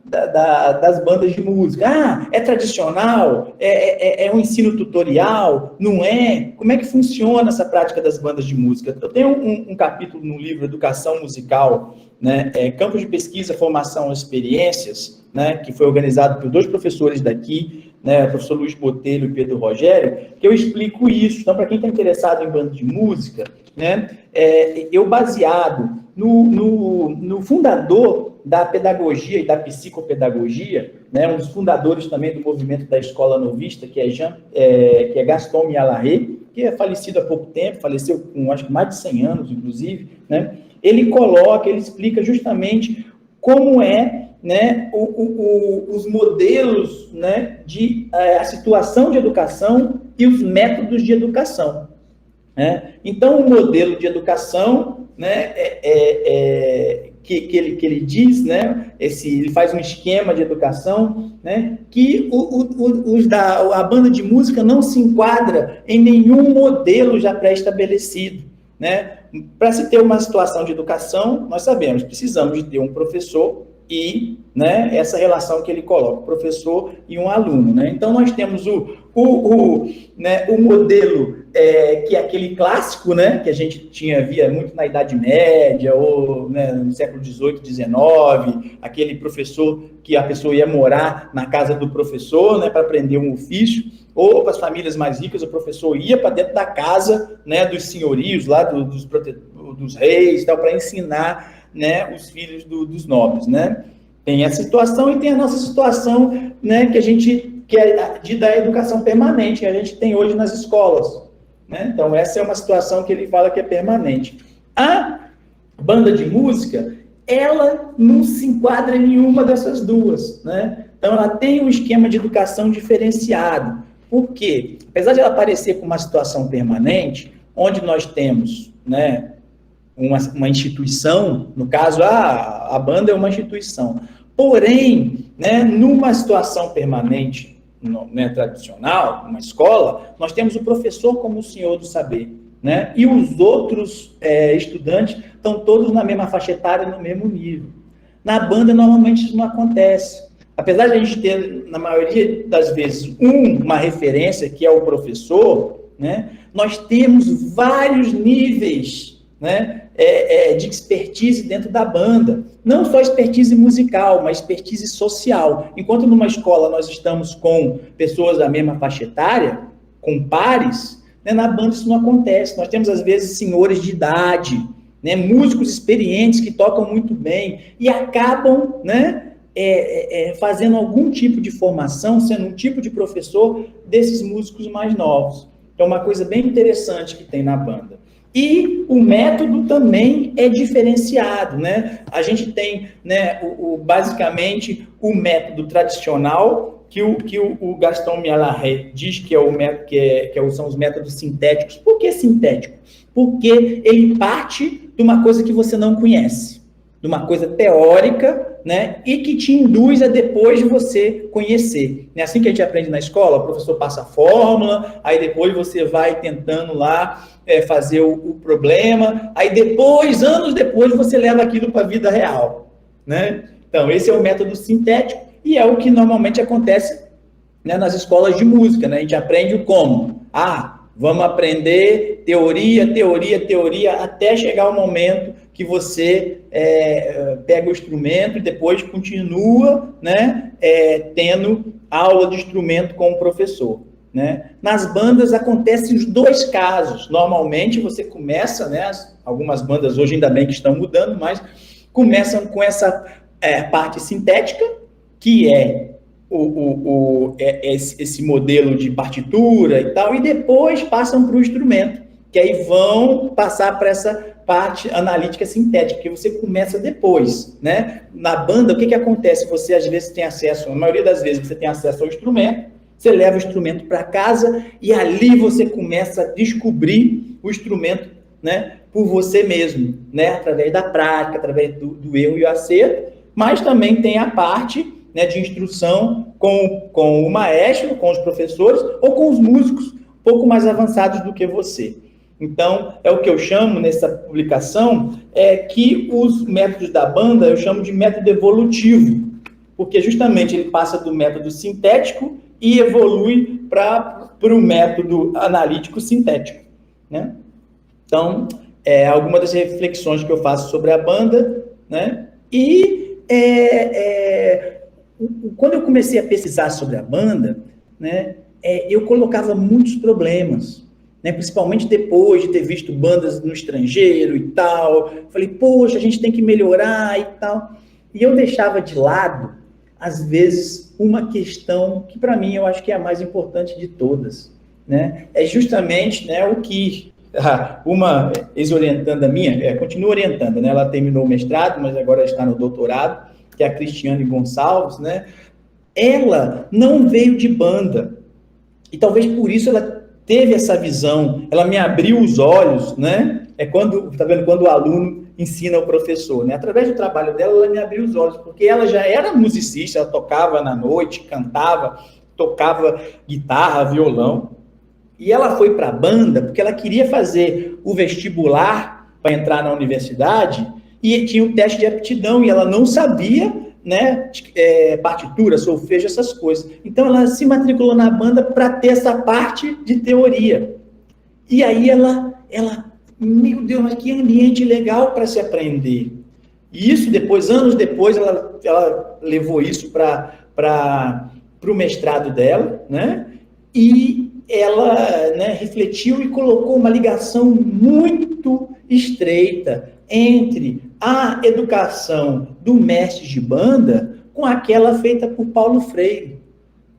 das bandas de música. Ah, é tradicional? É um ensino tutorial? Não é? Como é que funciona essa prática das bandas de música? Eu tenho um capítulo no livro Educação Musical, né, Campos de Pesquisa, Formação e Experiências, né, que foi organizado por 2 professores daqui, né, o professor Luiz Botelho e Pedro Rogério, que eu explico isso. Então, para quem está interessado em banda de música, né, eu baseado no fundador da pedagogia e da psicopedagogia, né, um dos fundadores também do movimento da Escola Novista, que é Gaston Mialarré, que é falecido há pouco tempo, faleceu com, acho que mais de 100 anos, inclusive, né, ele explica justamente como né, os modelos, né, a situação de educação e os métodos de educação, né? Então, o modelo de educação, né, que ele diz, né, ele faz um esquema de educação, né, que a banda de música não se enquadra em nenhum modelo já pré-estabelecido, né? Para se ter uma situação de educação, nós sabemos, precisamos de ter um professor e, né, essa relação que ele coloca, professor e um aluno, né? Então, nós temos né, o modelo que é aquele clássico, né, que a gente via muito na Idade Média, ou né, no século XVIII, XIX, aquele professor que a pessoa ia morar na casa do professor, né, para aprender um ofício, ou para as famílias mais ricas, o professor ia para dentro da casa, né, dos senhorios, lá dos reis, para ensinar, né, os filhos dos nobres, né? Tem essa situação e tem a nossa situação, né, que é da educação permanente, que a gente tem hoje nas escolas, né? Então, essa é uma situação que ele fala que é permanente. A banda de música, ela não se enquadra em nenhuma dessas duas, né? Então, ela tem um esquema de educação diferenciado. Por quê? Apesar de ela parecer com uma situação permanente, onde nós temos, né, uma instituição, no caso, a banda é uma instituição. Porém, né, numa situação permanente, né, tradicional, uma escola, nós temos o professor como o senhor do saber, né? E os outros estudantes estão todos na mesma faixa etária, no mesmo nível. Na banda, normalmente, isso não acontece. Apesar de a gente ter, na maioria das vezes, uma referência, que é o professor, né, nós temos vários níveis, né, de expertise dentro da banda. Não só expertise musical, mas expertise social. Enquanto numa escola nós estamos com pessoas da mesma faixa etária, com pares, né, na banda isso não acontece. Nós temos, às vezes, senhores de idade, né, músicos experientes que tocam muito bem e acabam, né, fazendo algum tipo de formação, sendo um tipo de professor desses músicos mais novos. É uma coisa bem interessante que tem na banda. E o método também é diferenciado, né? A gente tem, né, basicamente o método tradicional, que o Gaston Mialarré diz que é o método são os métodos sintéticos. Por que sintético? Porque ele parte de uma coisa que você não conhece, de uma coisa teórica, né, e que te induz a depois de você conhecer. É assim que a gente aprende na escola, o professor passa a fórmula, aí depois você vai tentando lá fazer o problema, aí depois, anos depois, você leva aquilo para a vida real, né? Então, esse é o método sintético e é o que normalmente acontece, né, nas escolas de música, né? A gente aprende como? Vamos aprender teoria, até chegar o momento que você pega o instrumento e depois continua, né, tendo aula de instrumento com o professor, né? Nas bandas acontecem os dois casos. Normalmente você começa, né, algumas bandas hoje ainda bem que estão mudando, mas começam com essa parte sintética, que é esse modelo de partitura e tal, e depois passam para o instrumento, que aí vão passar para essa parte analítica sintética, que você começa depois, né? Na banda, o que acontece? Você, às vezes, tem acesso, a maioria das vezes, você tem acesso ao instrumento, você leva o instrumento para casa e ali você começa a descobrir o instrumento, né, por você mesmo, né? Através da prática, através do erro e o acerto, mas também tem a parte, né, de instrução com o maestro, com os professores ou com os músicos um pouco mais avançados do que você. Então, é o que eu chamo nessa publicação, que os métodos da banda eu chamo de método evolutivo, porque justamente ele passa do método sintético e evolui para o método analítico sintético, né? Então, algumas das reflexões que eu faço sobre a banda, né? E quando eu comecei a pesquisar sobre a banda, né, eu colocava muitos problemas, né, principalmente depois de ter visto bandas no estrangeiro e tal. Falei, poxa, a gente tem que melhorar e tal. E eu deixava de lado, às vezes, uma questão que, para mim, eu acho que é a mais importante de todas, né? É justamente, né, o que uma ex-orientanda minha, continua orientando, né? Ela terminou o mestrado, mas agora está no doutorado, que é a Cristiane Gonçalves, né? Ela não veio de banda. E talvez por isso ela teve essa visão, ela me abriu os olhos, né? Tá vendo? Quando o aluno ensina o professor, né? Através do trabalho dela, ela me abriu os olhos, porque ela já era musicista, ela tocava na noite, cantava, tocava guitarra, violão, e ela foi para a banda porque ela queria fazer o vestibular para entrar na universidade e tinha o teste de aptidão, e ela não sabia, né, partitura, solfejo, essas coisas. Então, ela se matriculou na banda para ter essa parte de teoria. E aí ela, meu Deus, mas que ambiente legal para se aprender. E isso depois, anos depois, ela levou isso para o mestrado dela, né? E ela, né, refletiu e colocou uma ligação muito estreita entre a educação do mestre de banda com aquela feita por Paulo Freire,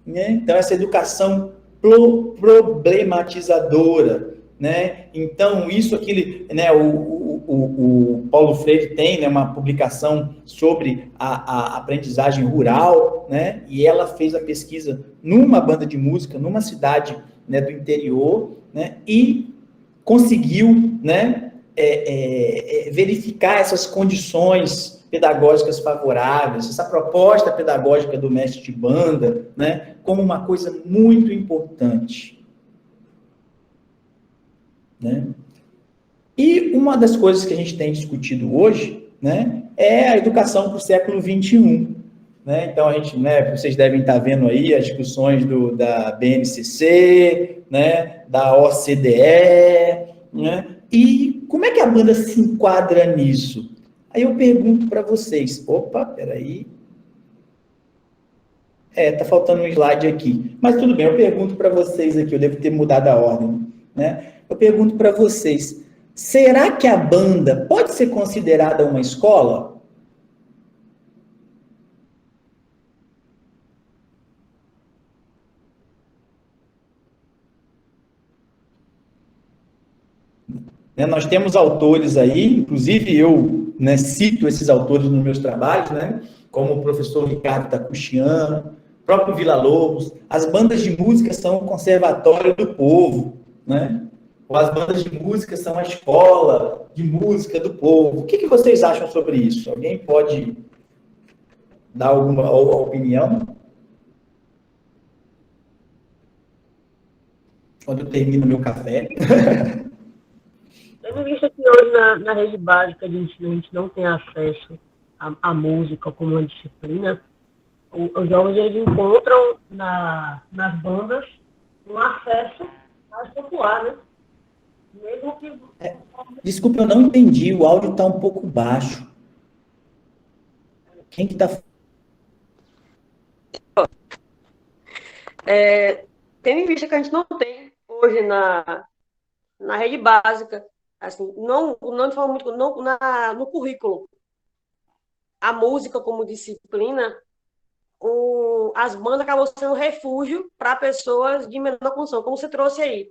né? Então, essa educação problematizadora, né? Então, né, o Paulo Freire tem, né, uma publicação sobre a aprendizagem rural, né? E ela fez a pesquisa numa banda de música, numa cidade, né, do interior, né? E conseguiu, né, verificar essas condições pedagógicas favoráveis, essa proposta pedagógica do mestre de banda, né, como uma coisa muito importante, né? E uma das coisas que a gente tem discutido hoje, né, é a educação para o século XXI. Né? Então, vocês devem estar vendo aí as discussões da BNCC, né, da OCDE, né? E como é que a banda se enquadra nisso? Aí eu pergunto para vocês. Opa, peraí. Tá faltando um slide aqui. Mas tudo bem, eu pergunto para vocês aqui, eu devo ter mudado a ordem, né? Eu pergunto para vocês, será que a banda pode ser considerada uma escola? Né, nós temos autores aí, inclusive eu, né, cito esses autores nos meus trabalhos, né, como o professor Ricardo Takuchian, próprio Villa-Lobos. As bandas de música são o conservatório do povo, né? Ou as bandas de música são a escola de música do povo. O que vocês acham sobre isso? Alguém pode dar alguma opinião? Quando eu termino meu café. Tendo visto que hoje na rede básica de ensino a gente não tem acesso à música como uma disciplina, os jovens eles encontram nas bandas um acesso mais popular, né? Mesmo que... Desculpa, eu não entendi, o áudio está um pouco baixo. Quem que está... Tendo em vista que a gente não tem hoje na rede básica, assim, não fala muito no currículo, a música como disciplina, as bandas acabam sendo refúgio para pessoas de menor condição, como você trouxe aí.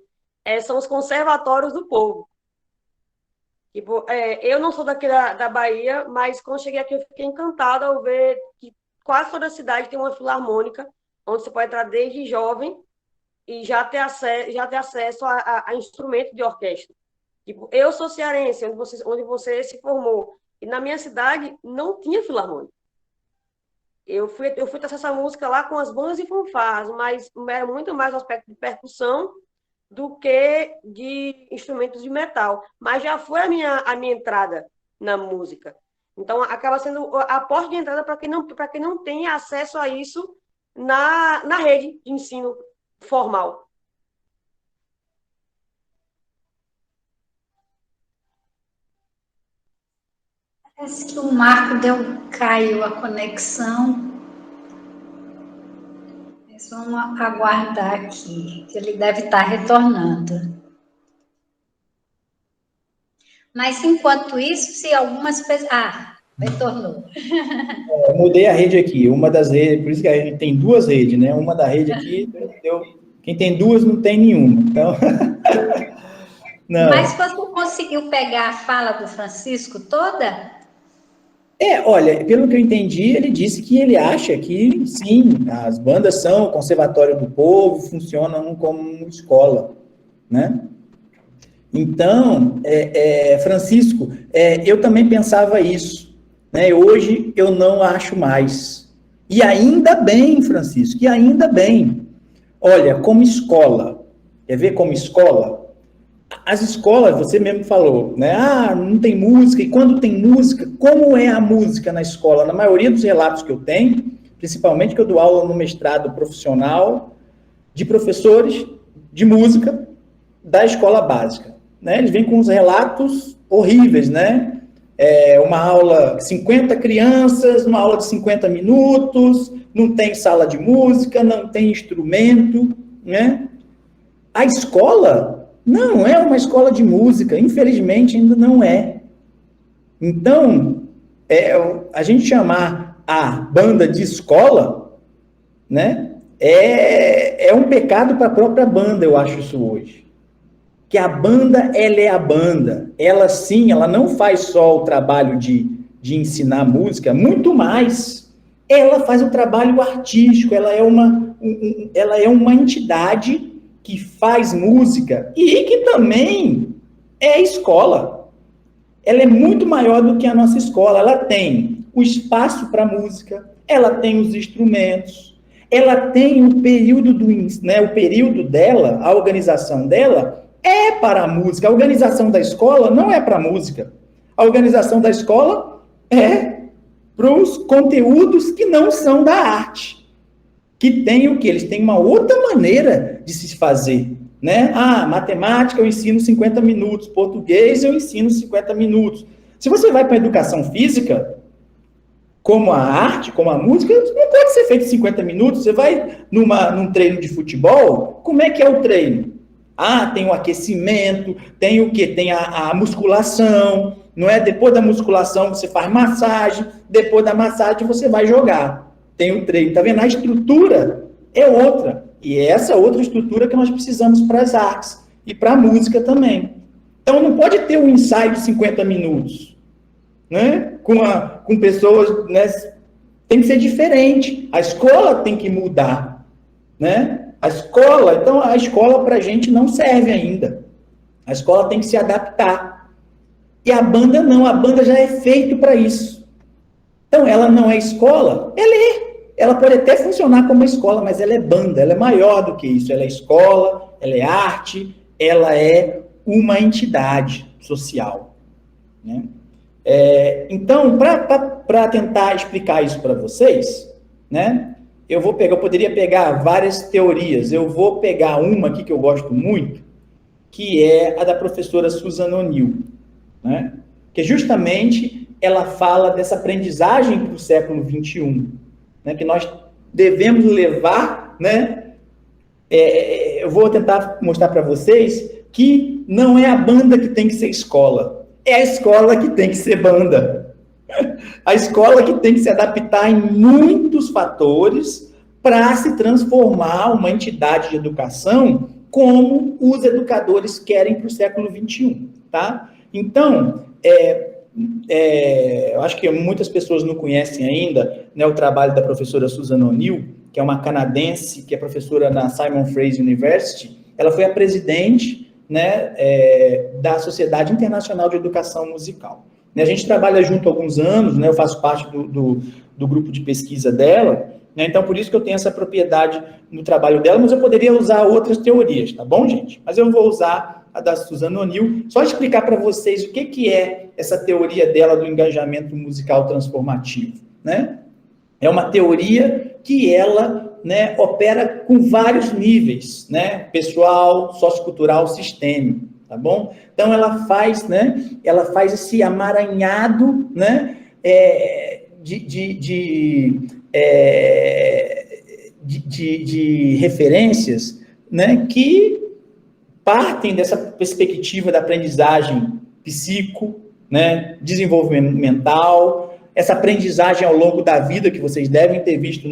São os conservatórios do povo. Tipo, eu não sou daqui da Bahia, mas quando cheguei aqui eu fiquei encantada ao ver que quase toda a cidade tem uma filarmônica, onde você pode entrar desde jovem e já ter acesso a instrumentos de orquestra. Tipo, eu sou cearense, onde você se formou, e na minha cidade não tinha filarmônica. Eu fui ter essa música lá com as bandas e fanfarras, mas era muito mais o aspecto de percussão do que de instrumentos de metal. Mas já foi a minha entrada na música. Então, acaba sendo a porta de entrada para quem não tem acesso a isso na rede de ensino formal. Parece que o Marco caiu a conexão. Mas vamos aguardar aqui, que ele deve estar retornando. Mas, enquanto isso, se algumas pessoas... retornou. Eu mudei a rede aqui, uma das redes, por isso que a gente tem duas redes, né? Uma da rede aqui, quem tem duas não tem nenhuma, então... Não. Mas você conseguiu pegar a fala do Francisco toda? Olha, pelo que eu entendi, ele disse que ele acha que, sim, as bandas são o conservatório do povo, funcionam como escola, né? Então, Francisco, eu também pensava isso, né? Hoje eu não acho mais. E ainda bem, Francisco, e ainda bem. Olha, como escola, quer ver como escola? as escolas, você mesmo falou, né? Ah, não tem música, e quando tem música, como é a música na escola? Na maioria dos relatos que eu tenho, principalmente que eu dou aula no mestrado profissional, de professores de música da escola básica, né? Eles vêm com uns relatos horríveis, né? Uma aula, 50 crianças, uma aula de 50 minutos, não tem sala de música, não tem instrumento, né? A escola não é uma escola de música, infelizmente ainda não é. Então, a gente chamar a banda de escola, né? É um pecado para a própria banda, eu acho isso hoje. Que a banda, ela é a banda. Ela, sim, ela não faz só o trabalho de ensinar música, muito mais. Ela faz o trabalho artístico, ela é uma entidade que faz música e que também é escola. Ela é muito maior do que a nossa escola. Ela tem o espaço para música, ela tem os instrumentos, ela tem o período o período dela, a organização dela é para a música. A organização da escola não é para a música. A organização da escola é para os conteúdos que não são da arte. Que tem o quê? Eles têm uma outra maneira de se fazer, né? Ah, matemática eu ensino 50 minutos, português eu ensino 50 minutos. Se você vai para a educação física, como a arte, como a música, não pode ser feito em 50 minutos. Você vai num treino de futebol, como é que é o treino? Ah, tem o aquecimento, tem o quê? Tem a musculação, não é? Depois da musculação você faz massagem, depois da massagem você vai jogar. Tem o treino, tá vendo? A estrutura é outra. E é essa outra estrutura que nós precisamos para as artes e para a música também. Então não pode ter um ensaio de 50 minutos, né? Com pessoas, né? Tem que ser diferente. A escola tem que mudar, né? A escola para a gente não serve ainda. A escola tem que se adaptar. E a banda não, a banda já é feita para isso. Então, ela não é escola, ela pode até funcionar como escola, mas ela é banda, ela é maior do que isso. Ela é escola, ela é arte, ela é uma entidade social, né? Então, para tentar explicar isso para vocês, né? Eu poderia pegar várias teorias. Eu vou pegar uma aqui que eu gosto muito, que é a da professora Susan O'Neill, né? Que justamente ela fala dessa aprendizagem para o século XXI, né? Que nós devemos levar, né? Eu vou tentar mostrar para vocês que não é a banda que tem que ser escola, é a escola que tem que ser banda. A escola que tem que se adaptar em muitos fatores para se transformar uma entidade de educação como os educadores querem para o século XXI, tá? Então, eu acho que muitas pessoas não conhecem ainda, né, o trabalho da professora Susan O'Neill, que é uma canadense, que é professora na Simon Fraser University. Ela foi a presidente, né, da Sociedade Internacional de Educação Musical. A gente trabalha junto há alguns anos, né? Eu faço parte do grupo de pesquisa dela, né? Então, por isso que eu tenho essa propriedade no trabalho dela, mas eu poderia usar outras teorias, tá bom, gente? Mas eu vou usar a da Susan O'Neill, só explicar para vocês o que é essa teoria dela do engajamento musical transformativo, né? É uma teoria que ela, né, opera com vários níveis, né? Pessoal, sociocultural, sistêmico. Tá bom? Então, ela faz, né? Ela faz esse amaranhado, né? De referências, né? Que partem dessa perspectiva da aprendizagem psico, né? Desenvolvimental, essa aprendizagem ao longo da vida que vocês devem ter visto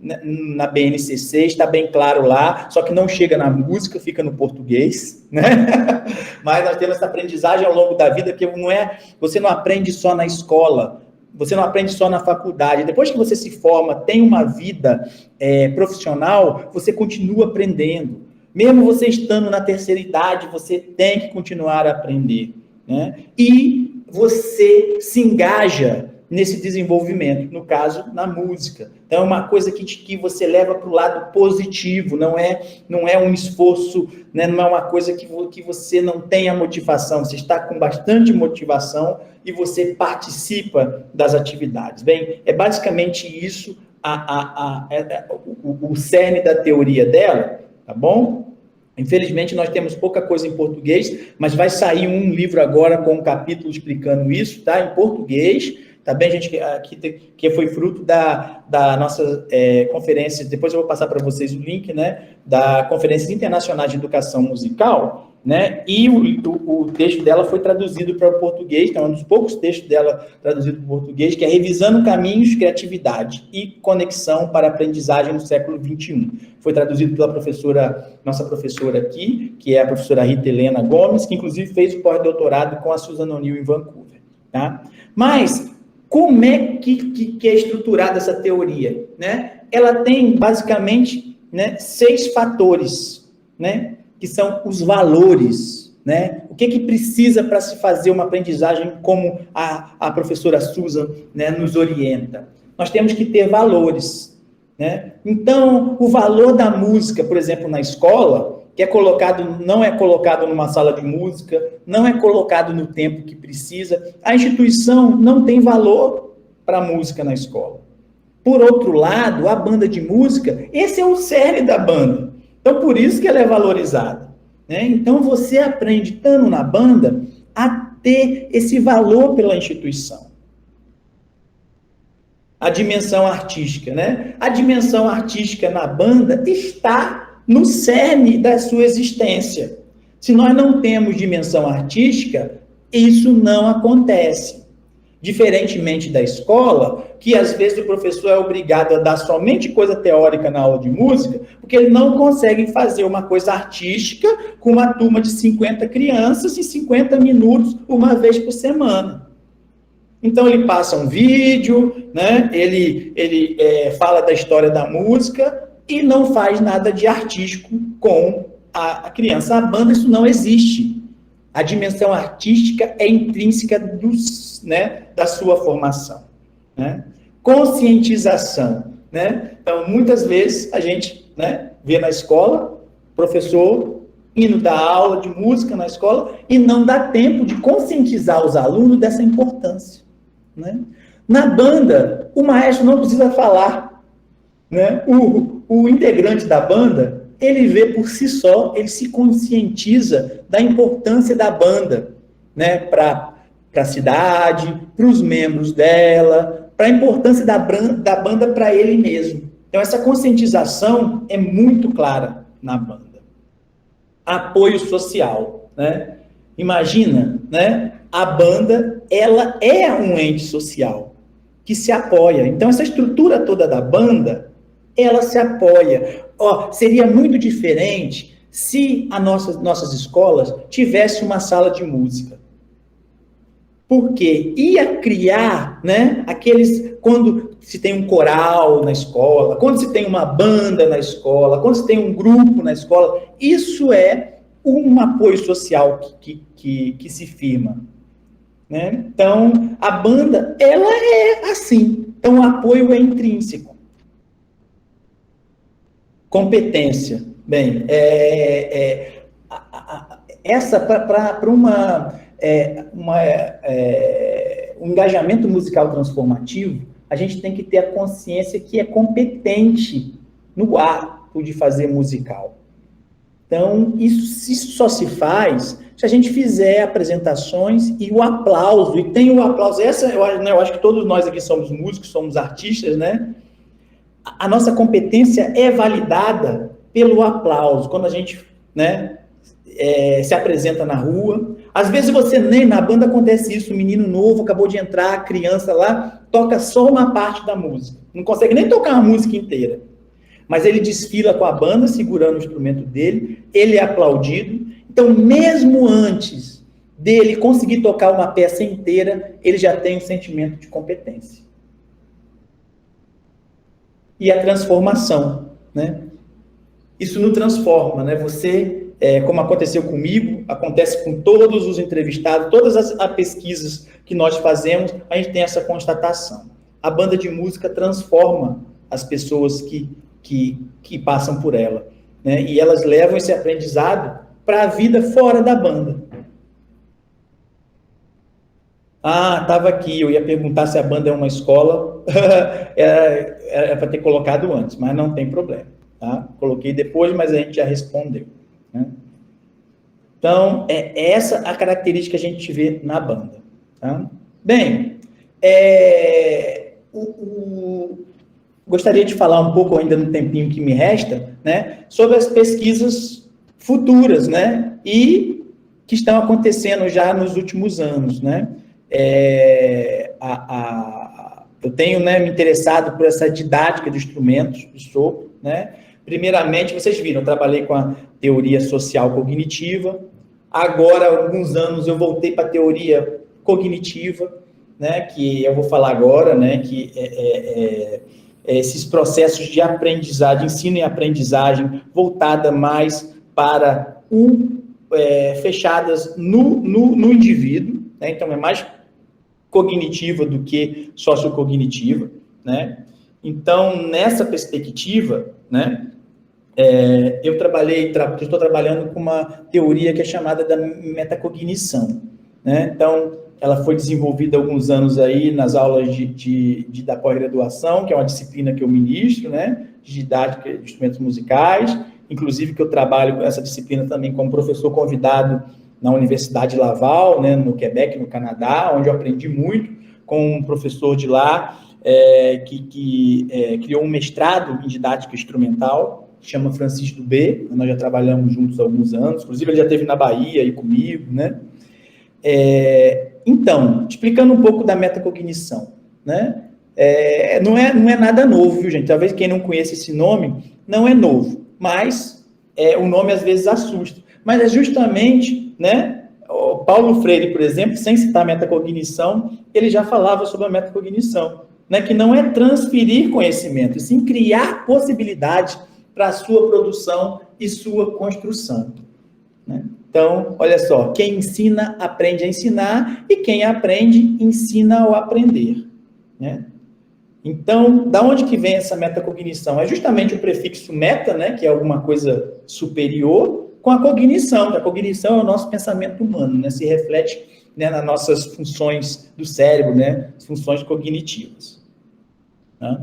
na BNCC, está bem claro lá, só que não chega na música, fica no português, né? Mas nós temos essa aprendizagem ao longo da vida, que você não aprende só na escola, você não aprende só na faculdade. Depois que você se forma, tem uma vida profissional, você continua aprendendo. Mesmo você estando na terceira idade, você tem que continuar a aprender, né? E você se engaja nesse desenvolvimento, no caso, na música. Então, é uma coisa que você leva para o lado positivo, não é um esforço, né? Não é uma coisa que você não tenha motivação, você está com bastante motivação e você participa das atividades. Bem, é basicamente isso o cerne da teoria dela, tá bom? Infelizmente, nós temos pouca coisa em português, mas vai sair um livro agora com um capítulo explicando isso, tá? Em português, tá bem, gente? Que foi fruto da nossa conferência, depois eu vou passar para vocês o link, né? Da Conferência Internacional de Educação Musical, né? E o texto dela foi traduzido para o português, então é um dos poucos textos dela traduzido para o português, que é Revisando Caminhos, Criatividade e Conexão para a Aprendizagem no Século XXI. Foi traduzido pela nossa professora aqui, que é a professora Rita Helena Gomes, que inclusive fez o pós-doutorado com a Susan O'Neill em Vancouver, tá? Mas como é que é estruturada essa teoria, né? Ela tem basicamente, né, 6 fatores, né? Que são os valores, né? O que precisa para se fazer uma aprendizagem como a professora Susan, né, nos orienta? Nós temos que ter valores, né? Então, o valor da música, por exemplo, na escola, que não é colocado numa sala de música, não é colocado no tempo que precisa, a instituição não tem valor para a música na escola. Por outro lado, a banda de música, esse é o cerne da banda. Então, por isso que ela é valorizada, né? Então, você aprende, estando na banda, a ter esse valor pela instituição. A dimensão artística, né? A dimensão artística na banda está no cerne da sua existência. Se nós não temos dimensão artística, isso não acontece. Diferentemente da escola, que às vezes o professor é obrigado a dar somente coisa teórica na aula de música, porque ele não consegue fazer uma coisa artística com uma turma de 50 crianças em 50 minutos, uma vez por semana. Então, ele passa um vídeo, né? Ele fala da história da música e não faz nada de artístico com a criança. A banda, isso não existe. A dimensão artística é intrínseca da sua formação, né? Conscientização, né? Então, muitas vezes, a gente, né, vê na escola, professor indo dar aula de música na escola e não dá tempo de conscientizar os alunos dessa importância, né? Na banda, o maestro não precisa falar, né? O integrante da banda, ele vê por si só, ele se conscientiza da importância da banda, né, para a cidade, para os membros dela, para a importância da banda para ele mesmo. Então, essa conscientização é muito clara na banda. Apoio social, né? Imagina, né? A banda, ela é um ente social que se apoia. Então, essa estrutura toda da banda, ela se apoia. Seria muito diferente se as nossas escolas tivessem uma sala de música. Porque ia criar, né, quando se tem um coral na escola, quando se tem uma banda na escola, quando se tem um grupo na escola, isso é um apoio social que se firma, né? Então, a banda, ela é assim. Então, o apoio é intrínseco. Competência. Bem, essa para um engajamento musical transformativo, a gente tem que ter a consciência que é competente no ato de fazer musical. Então, isso só se faz se a gente fizer apresentações e o aplauso, e tem o aplauso, eu acho que todos nós aqui somos músicos, somos artistas, né? A nossa competência é validada pelo aplauso, quando a gente, né, se apresenta na rua. Às vezes na banda acontece isso, o menino novo acabou de entrar, a criança lá, toca só uma parte da música, não consegue nem tocar a música inteira, mas ele desfila com a banda, segurando o instrumento dele, ele é aplaudido. Então, mesmo antes dele conseguir tocar uma peça inteira, ele já tem um sentimento de competência. E a transformação, né? Isso não transforma, né? Você como aconteceu comigo, acontece com todos os entrevistados, todas as pesquisas que nós fazemos, a gente tem essa constatação. A banda de música transforma as pessoas que passam por ela, né? E elas levam esse aprendizado para a vida fora da banda. Estava aqui, eu ia perguntar se a banda é uma escola, era para ter colocado antes, mas não tem problema, tá? Coloquei depois, mas a gente já respondeu, né? Então, é essa a característica que a gente vê na banda, tá? Bem, gostaria de falar um pouco, ainda no tempinho que me resta, né, sobre as pesquisas futuras, né, e que estão acontecendo já nos últimos anos, né? Eu tenho, né, me interessado por essa didática de instrumentos de sopro, né? Primeiramente, vocês viram, eu trabalhei com a teoria social cognitiva. Agora, há alguns anos, eu voltei para a teoria cognitiva, né, que eu vou falar agora, né, que esses processos de aprendizagem, ensino e aprendizagem, voltada mais para fechadas no indivíduo, né, então é mais cognitiva do que sociocognitiva, né? Então, nessa perspectiva, né, eu estou trabalhando com uma teoria que é chamada da metacognição, né? Então, ela foi desenvolvida há alguns anos aí nas aulas da pós-graduação, que é uma disciplina que eu ministro, né, de didática de instrumentos musicais, inclusive que eu trabalho com essa disciplina também como professor convidado na Universidade Laval, né, no Quebec, no Canadá, onde eu aprendi muito com um professor de lá, que criou um mestrado em didática instrumental, que chama Francisco B. Nós já trabalhamos juntos há alguns anos, inclusive ele já esteve na Bahia aí comigo, né? Então, explicando um pouco da metacognição, né? Não é nada novo, viu, gente? Talvez quem não conheça esse nome, não é novo, mas o nome às vezes assusta. Mas é justamente, né, o Paulo Freire, por exemplo, sem citar a metacognição, ele já falava sobre a metacognição, né, que não é transferir conhecimento, e sim criar possibilidades para a sua produção e sua construção, né? Então, olha só, quem ensina, aprende a ensinar, e quem aprende, ensina ao aprender, né? Então, da onde que vem essa metacognição? É justamente o prefixo meta, né, que é alguma coisa superior, com a cognição, que a cognição é o nosso pensamento humano, né, se reflete, né, nas nossas funções do cérebro, né, as funções cognitivas. Né?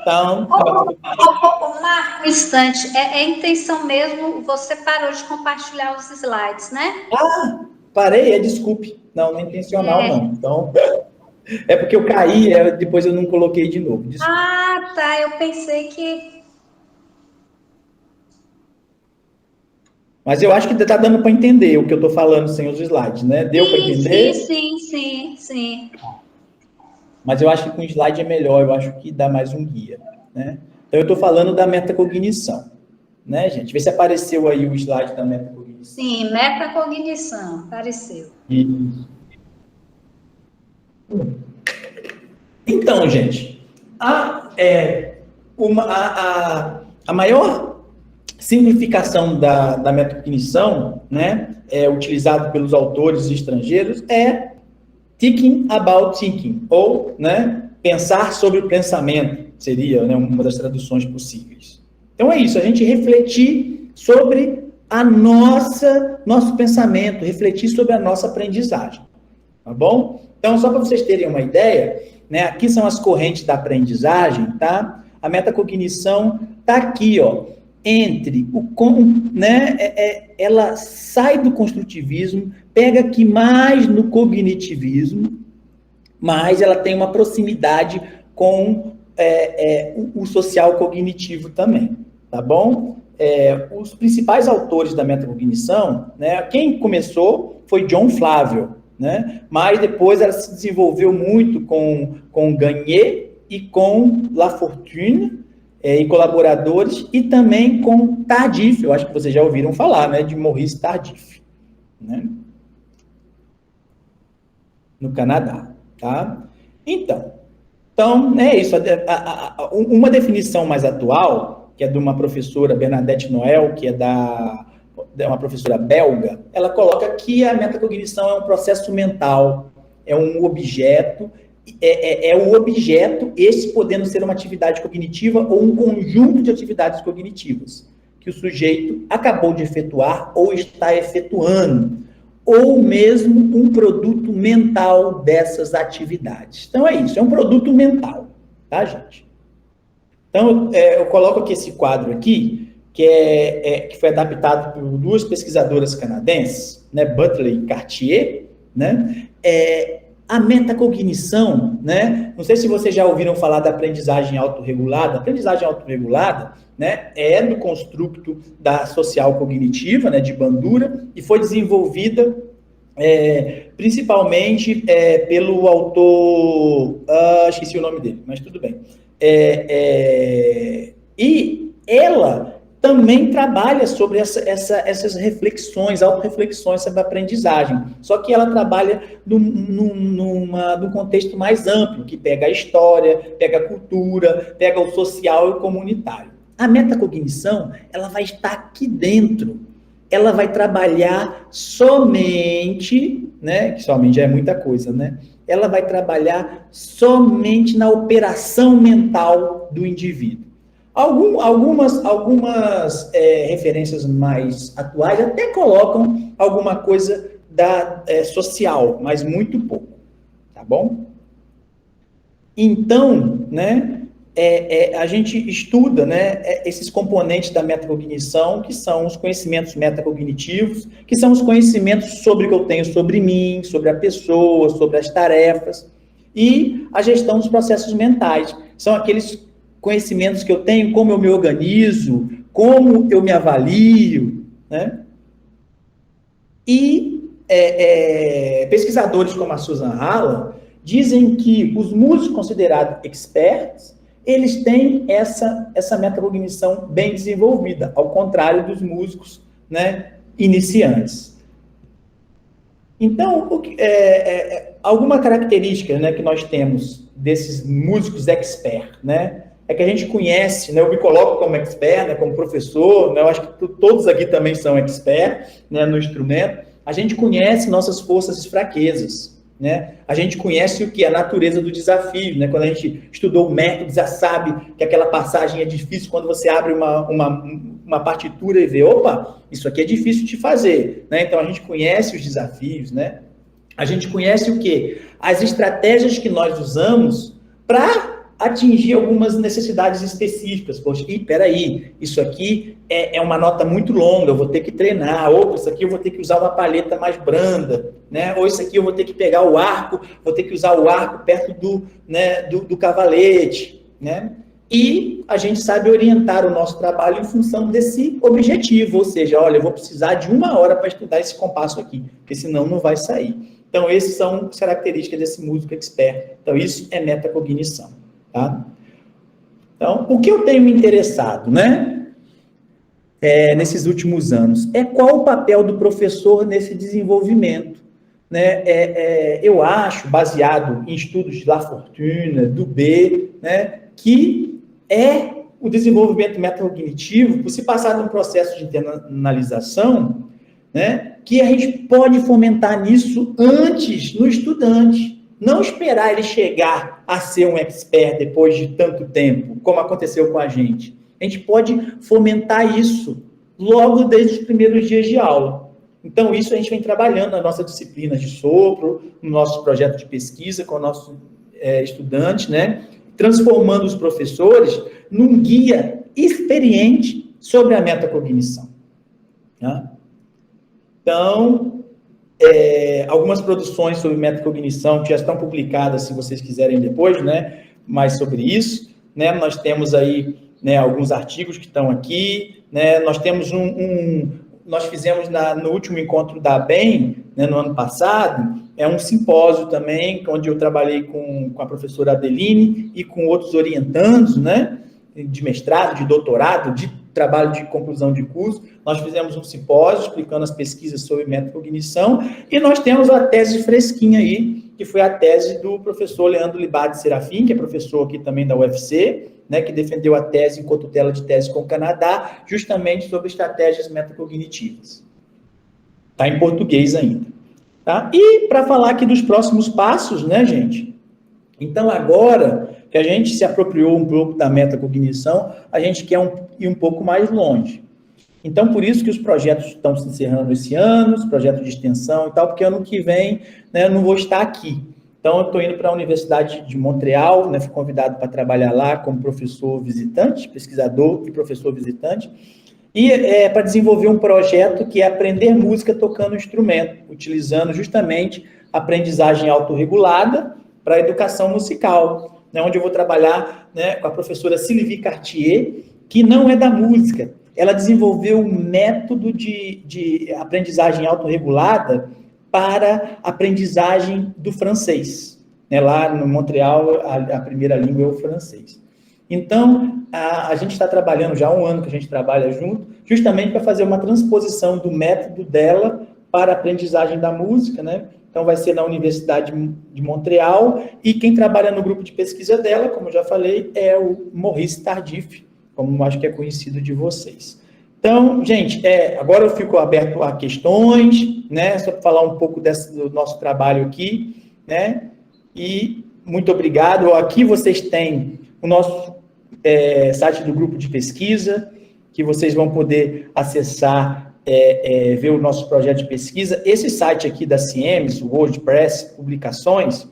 Então... Marco, um instante, é intenção mesmo, você parou de compartilhar os slides, né? Parei, desculpe. Não é intencional, não. Então, é porque eu caí, depois eu não coloquei de novo. Desculpe. Tá, eu pensei que... Mas eu acho que está dando para entender o que eu estou falando sem os slides, né? Deu para entender? Sim. Mas eu acho que com slide é melhor, eu acho que dá mais um guia, né? Então, eu estou falando da metacognição, né, gente? Vê se apareceu aí o slide da metacognição. Sim, metacognição, apareceu. Isso. Então, gente, a maior simplificação da metacognição, né, utilizado pelos autores estrangeiros, é thinking about thinking, ou, né, pensar sobre o pensamento, seria, né, uma das traduções possíveis. Então é isso, a gente refletir sobre nosso pensamento, refletir sobre a nossa aprendizagem, tá bom? Então, só para vocês terem uma ideia, né, aqui são as correntes da aprendizagem, tá? A metacognição tá aqui, ó, entre né, ela sai do construtivismo, pega aqui mais no cognitivismo, mas ela tem uma proximidade com o social cognitivo também, tá bom? Os principais autores da metacognição, né, quem começou foi John Flavel, né, mas depois ela se desenvolveu muito com Gagné e com Lafortune, e colaboradores, e também com Tardif, eu acho que vocês já ouviram falar, né, de Maurice Tardif, né, no Canadá, tá? Então é isso, uma definição mais atual, que é de uma professora, Bernadette Noel, que é da uma professora belga, ela coloca que a metacognição é um processo mental, é um objeto, o objeto, esse podendo ser uma atividade cognitiva ou um conjunto de atividades cognitivas, que o sujeito acabou de efetuar ou está efetuando, ou mesmo um produto mental dessas atividades. Então, é isso, é um produto mental, tá, gente? Então, eu coloco aqui esse quadro aqui, que foi adaptado por duas pesquisadoras canadenses, né, Butler e Cartier, né, a metacognição, né, não sei se vocês já ouviram falar da aprendizagem autorregulada. A aprendizagem autorregulada, né, é do construto da social cognitiva, né, de Bandura, e foi desenvolvida principalmente pelo autor, esqueci o nome dele, mas tudo bem. E ela também trabalha sobre essas reflexões, autorreflexões sobre a aprendizagem. Só que ela trabalha num contexto mais amplo, que pega a história, pega a cultura, pega o social e o comunitário. A metacognição, ela vai estar aqui dentro. Ela vai trabalhar somente, né? Que somente já é muita coisa, né? Ela vai trabalhar somente na operação mental do indivíduo. Algumas referências mais atuais até colocam alguma coisa social, mas muito pouco, tá bom? Então, né, a gente estuda, né, esses componentes da metacognição, que são os conhecimentos metacognitivos, que são os conhecimentos sobre o que eu tenho sobre mim, sobre a pessoa, sobre as tarefas, e a gestão dos processos mentais. São aqueles conhecimentos que eu tenho, como eu me organizo, como eu me avalio, né? E pesquisadores como a Susan Hallam dizem que os músicos considerados experts, eles têm essa metacognição bem desenvolvida, ao contrário dos músicos, né, iniciantes. Então, alguma característica, né, que nós temos desses músicos experts, né, é que a gente conhece, né, eu me coloco como expert, né, como professor, né, eu acho que todos aqui também são experts, né, no instrumento. A gente conhece nossas forças e fraquezas, né? A gente conhece o que é a natureza do desafio, né? Quando a gente estudou o método, já sabe que aquela passagem é difícil quando você abre uma partitura e vê, opa, isso aqui é difícil de fazer, né? Então a gente conhece os desafios, né? A gente conhece o quê? As estratégias que nós usamos para atingir algumas necessidades específicas. Poxa, peraí, isso aqui é uma nota muito longa, eu vou ter que treinar, ou isso aqui eu vou ter que usar uma palheta mais branda, né? Ou isso aqui eu vou ter que pegar o arco, vou ter que usar o arco perto do cavalete, né? E a gente sabe orientar o nosso trabalho em função desse objetivo, ou seja, olha, eu vou precisar de 1 hora para estudar esse compasso aqui, porque senão não vai sair. Então, essas são as características desse músico expert. Então, isso é metacognição. Tá? Então, o que eu tenho me interessado, né, nesses últimos anos, é qual o papel do professor nesse desenvolvimento, né? Eu acho, baseado em estudos de Lafortune, do B, né, que o desenvolvimento metacognitivo, por se passar de um processo de internalização, né, que a gente pode fomentar nisso antes, no estudante. Não esperar ele chegar a ser um expert depois de tanto tempo, como aconteceu com a gente. A gente pode fomentar isso logo desde os primeiros dias de aula. Então, isso a gente vem trabalhando na nossa disciplina de sopro, no nosso projeto de pesquisa com nossos estudantes, né? Transformando os professores num guia experiente sobre a metacognição. Tá? Então, algumas produções sobre metacognição que já estão publicadas, se vocês quiserem depois, né, mais sobre isso, né, nós temos aí, né, alguns artigos que estão aqui, né, nós temos nós fizemos no último encontro da ABEM, né, no ano passado, um simpósio também, onde eu trabalhei com a professora Adeline e com outros orientandos, né, de mestrado, de doutorado, de trabalho de conclusão de curso. Nós fizemos um simpósio explicando as pesquisas sobre metacognição e nós temos a tese fresquinha aí, que foi a tese do professor Leandro Libade Serafim, que é professor aqui também da UFC, né, que defendeu a tese em cotutela de tese com o Canadá, justamente sobre estratégias metacognitivas. Está em português ainda. Tá? E para falar aqui dos próximos passos, né, gente? Então, agora que a gente se apropriou um pouco da metacognição, a gente quer ir um pouco mais longe. Então, por isso que os projetos estão se encerrando esse ano, os projetos de extensão e tal, porque ano que vem, né, eu não vou estar aqui. Então, eu estou indo para a Universidade de Montreal, né, fui convidado para trabalhar lá como professor visitante, pesquisador e professor visitante, e para desenvolver um projeto que é aprender música tocando instrumento, utilizando justamente aprendizagem autorregulada para a educação musical, né, onde eu vou trabalhar, né, com a professora Sylvie Cartier, que não é da música. Ela desenvolveu um método de aprendizagem autorregulada para aprendizagem do francês. Né, lá no Montreal, a primeira língua é o francês. Então, a gente está trabalhando já há um ano que a gente trabalha junto, justamente para fazer uma transposição do método dela para a aprendizagem da música, né? Então, vai ser na Universidade de Montreal, e quem trabalha no grupo de pesquisa dela, como eu já falei, é o Maurice Tardif, como acho que é conhecido de vocês. Então, gente, agora eu fico aberto a questões, né? Só para falar um pouco do nosso trabalho aqui, né? E muito obrigado. Aqui vocês têm o nosso site do grupo de pesquisa, que vocês vão poder acessar, ver o nosso projeto de pesquisa. Esse site aqui da CIEMS, o WordPress, publicações,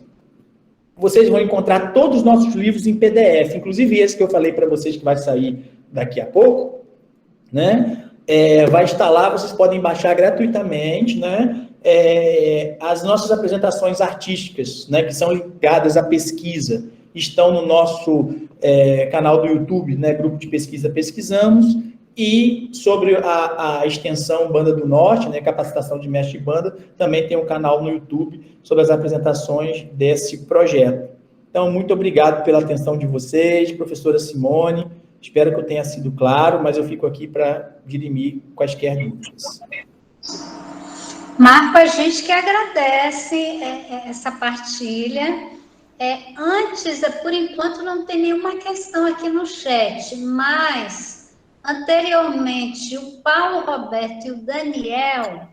vocês vão encontrar todos os nossos livros em PDF, inclusive esse que eu falei para vocês que vai sair daqui a pouco, né? Vai estar lá, vocês podem baixar gratuitamente, né? As nossas apresentações artísticas, né, que são ligadas à pesquisa, estão no nosso canal do YouTube, né, Grupo de Pesquisa Pesquisamos, e sobre a extensão Banda do Norte, né, capacitação de mestre de banda, também tem um canal no YouTube sobre as apresentações desse projeto. Então, muito obrigado pela atenção de vocês, professora Simone, espero que eu tenha sido claro, mas eu fico aqui para dirimir quaisquer dúvidas. Marco, a gente que agradece essa partilha. Antes, por enquanto, não tem nenhuma questão aqui no chat, mas anteriormente o Paulo Roberto e o Daniel,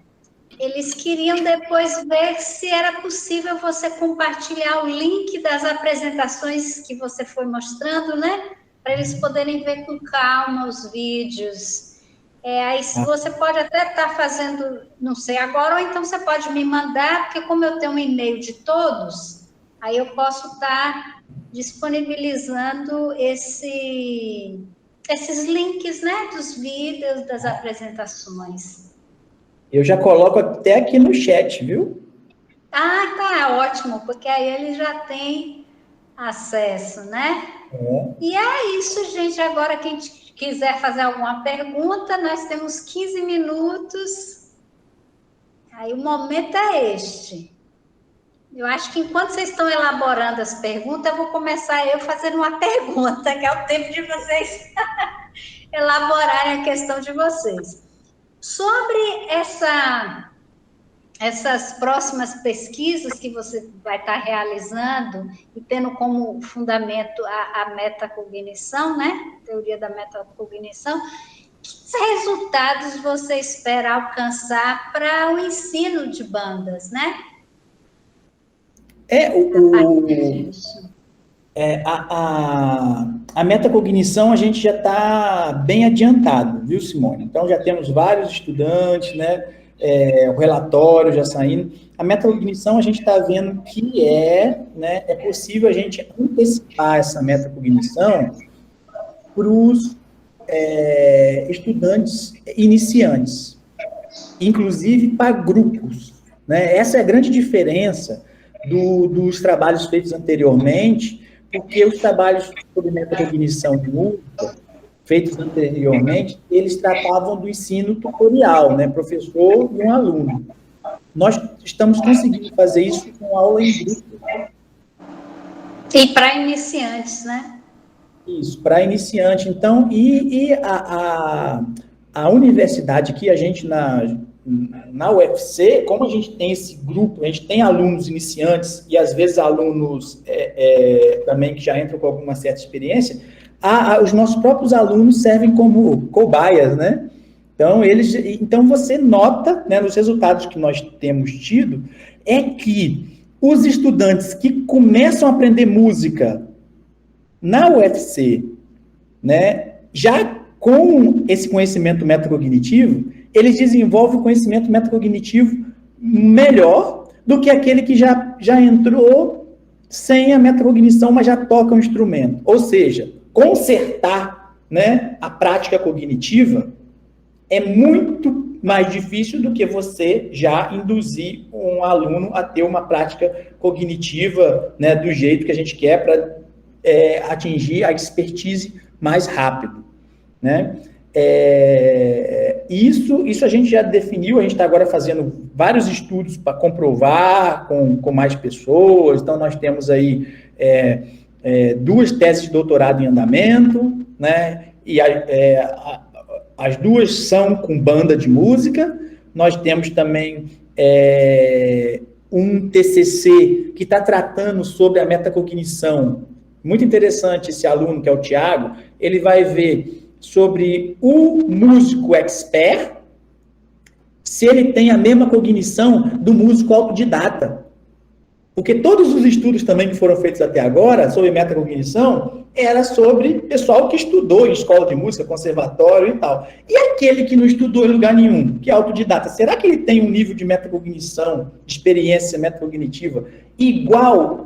eles queriam depois ver se era possível você compartilhar o link das apresentações que você foi mostrando, né? Para eles poderem ver com calma os vídeos. Aí você pode até estar fazendo, não sei agora, ou então você pode me mandar, porque como eu tenho um e-mail de todos, aí eu posso estar disponibilizando esses links, né, dos vídeos, das apresentações. Eu já coloco até aqui no chat, viu? Ah, tá, ótimo, porque aí ele já tem acesso, né? E é isso, gente. Agora, quem quiser fazer alguma pergunta, nós temos 15 minutos. Aí o momento é este. Eu acho que enquanto vocês estão elaborando as perguntas, eu vou começar eu fazendo uma pergunta, que é o tempo de vocês elaborarem a questão de vocês. Sobre essas próximas pesquisas que você vai estar realizando e tendo como fundamento a metacognição, né? Teoria da metacognição, que resultados você espera alcançar para o ensino de bandas, né? A metacognição a gente já está bem adiantado, viu, Simone? Então, já temos vários estudantes, né? O relatório já saindo. A metacognição a gente está vendo que né, é possível a gente antecipar essa metacognição para os estudantes iniciantes, inclusive para grupos, né? Essa é a grande diferença dos trabalhos feitos anteriormente, porque os trabalhos sobre metacognição de música feitos anteriormente, eles tratavam do ensino tutorial, né? Professor e um aluno. Nós estamos conseguindo fazer isso com aula em grupo. E para iniciantes, né? Isso, para iniciante. Então, a universidade aqui, a gente na UFC, como a gente tem esse grupo, a gente tem alunos iniciantes e às vezes alunos também que já entram com alguma certa experiência, os nossos próprios alunos servem como cobaias, né? Então você nota, né, nos resultados que nós temos tido, é que os estudantes que começam a aprender música na UFC, né, já com esse conhecimento metacognitivo, eles desenvolvem o conhecimento metacognitivo melhor do que aquele que já entrou sem a metacognição, mas já toca um instrumento. Ou seja, consertar, né, a prática cognitiva é muito mais difícil do que você já induzir um aluno a ter uma prática cognitiva, né, do jeito que a gente quer para atingir a expertise mais rápido, né? Isso a gente já definiu, a gente está agora fazendo vários estudos para comprovar com mais pessoas. Então, nós temos aí 2 teses de doutorado em andamento, né? E as 2 são com banda de música. Nós temos também um TCC que está tratando sobre a metacognição. Muito interessante esse aluno, que é o Tiago, ele vai ver sobre o músico expert, se ele tem a mesma cognição do músico autodidata. Porque todos os estudos também que foram feitos até agora sobre metacognição era sobre pessoal que estudou em escola de música, conservatório e tal. E aquele que não estudou em lugar nenhum, que é autodidata, será que ele tem um nível de metacognição, de experiência metacognitiva, igual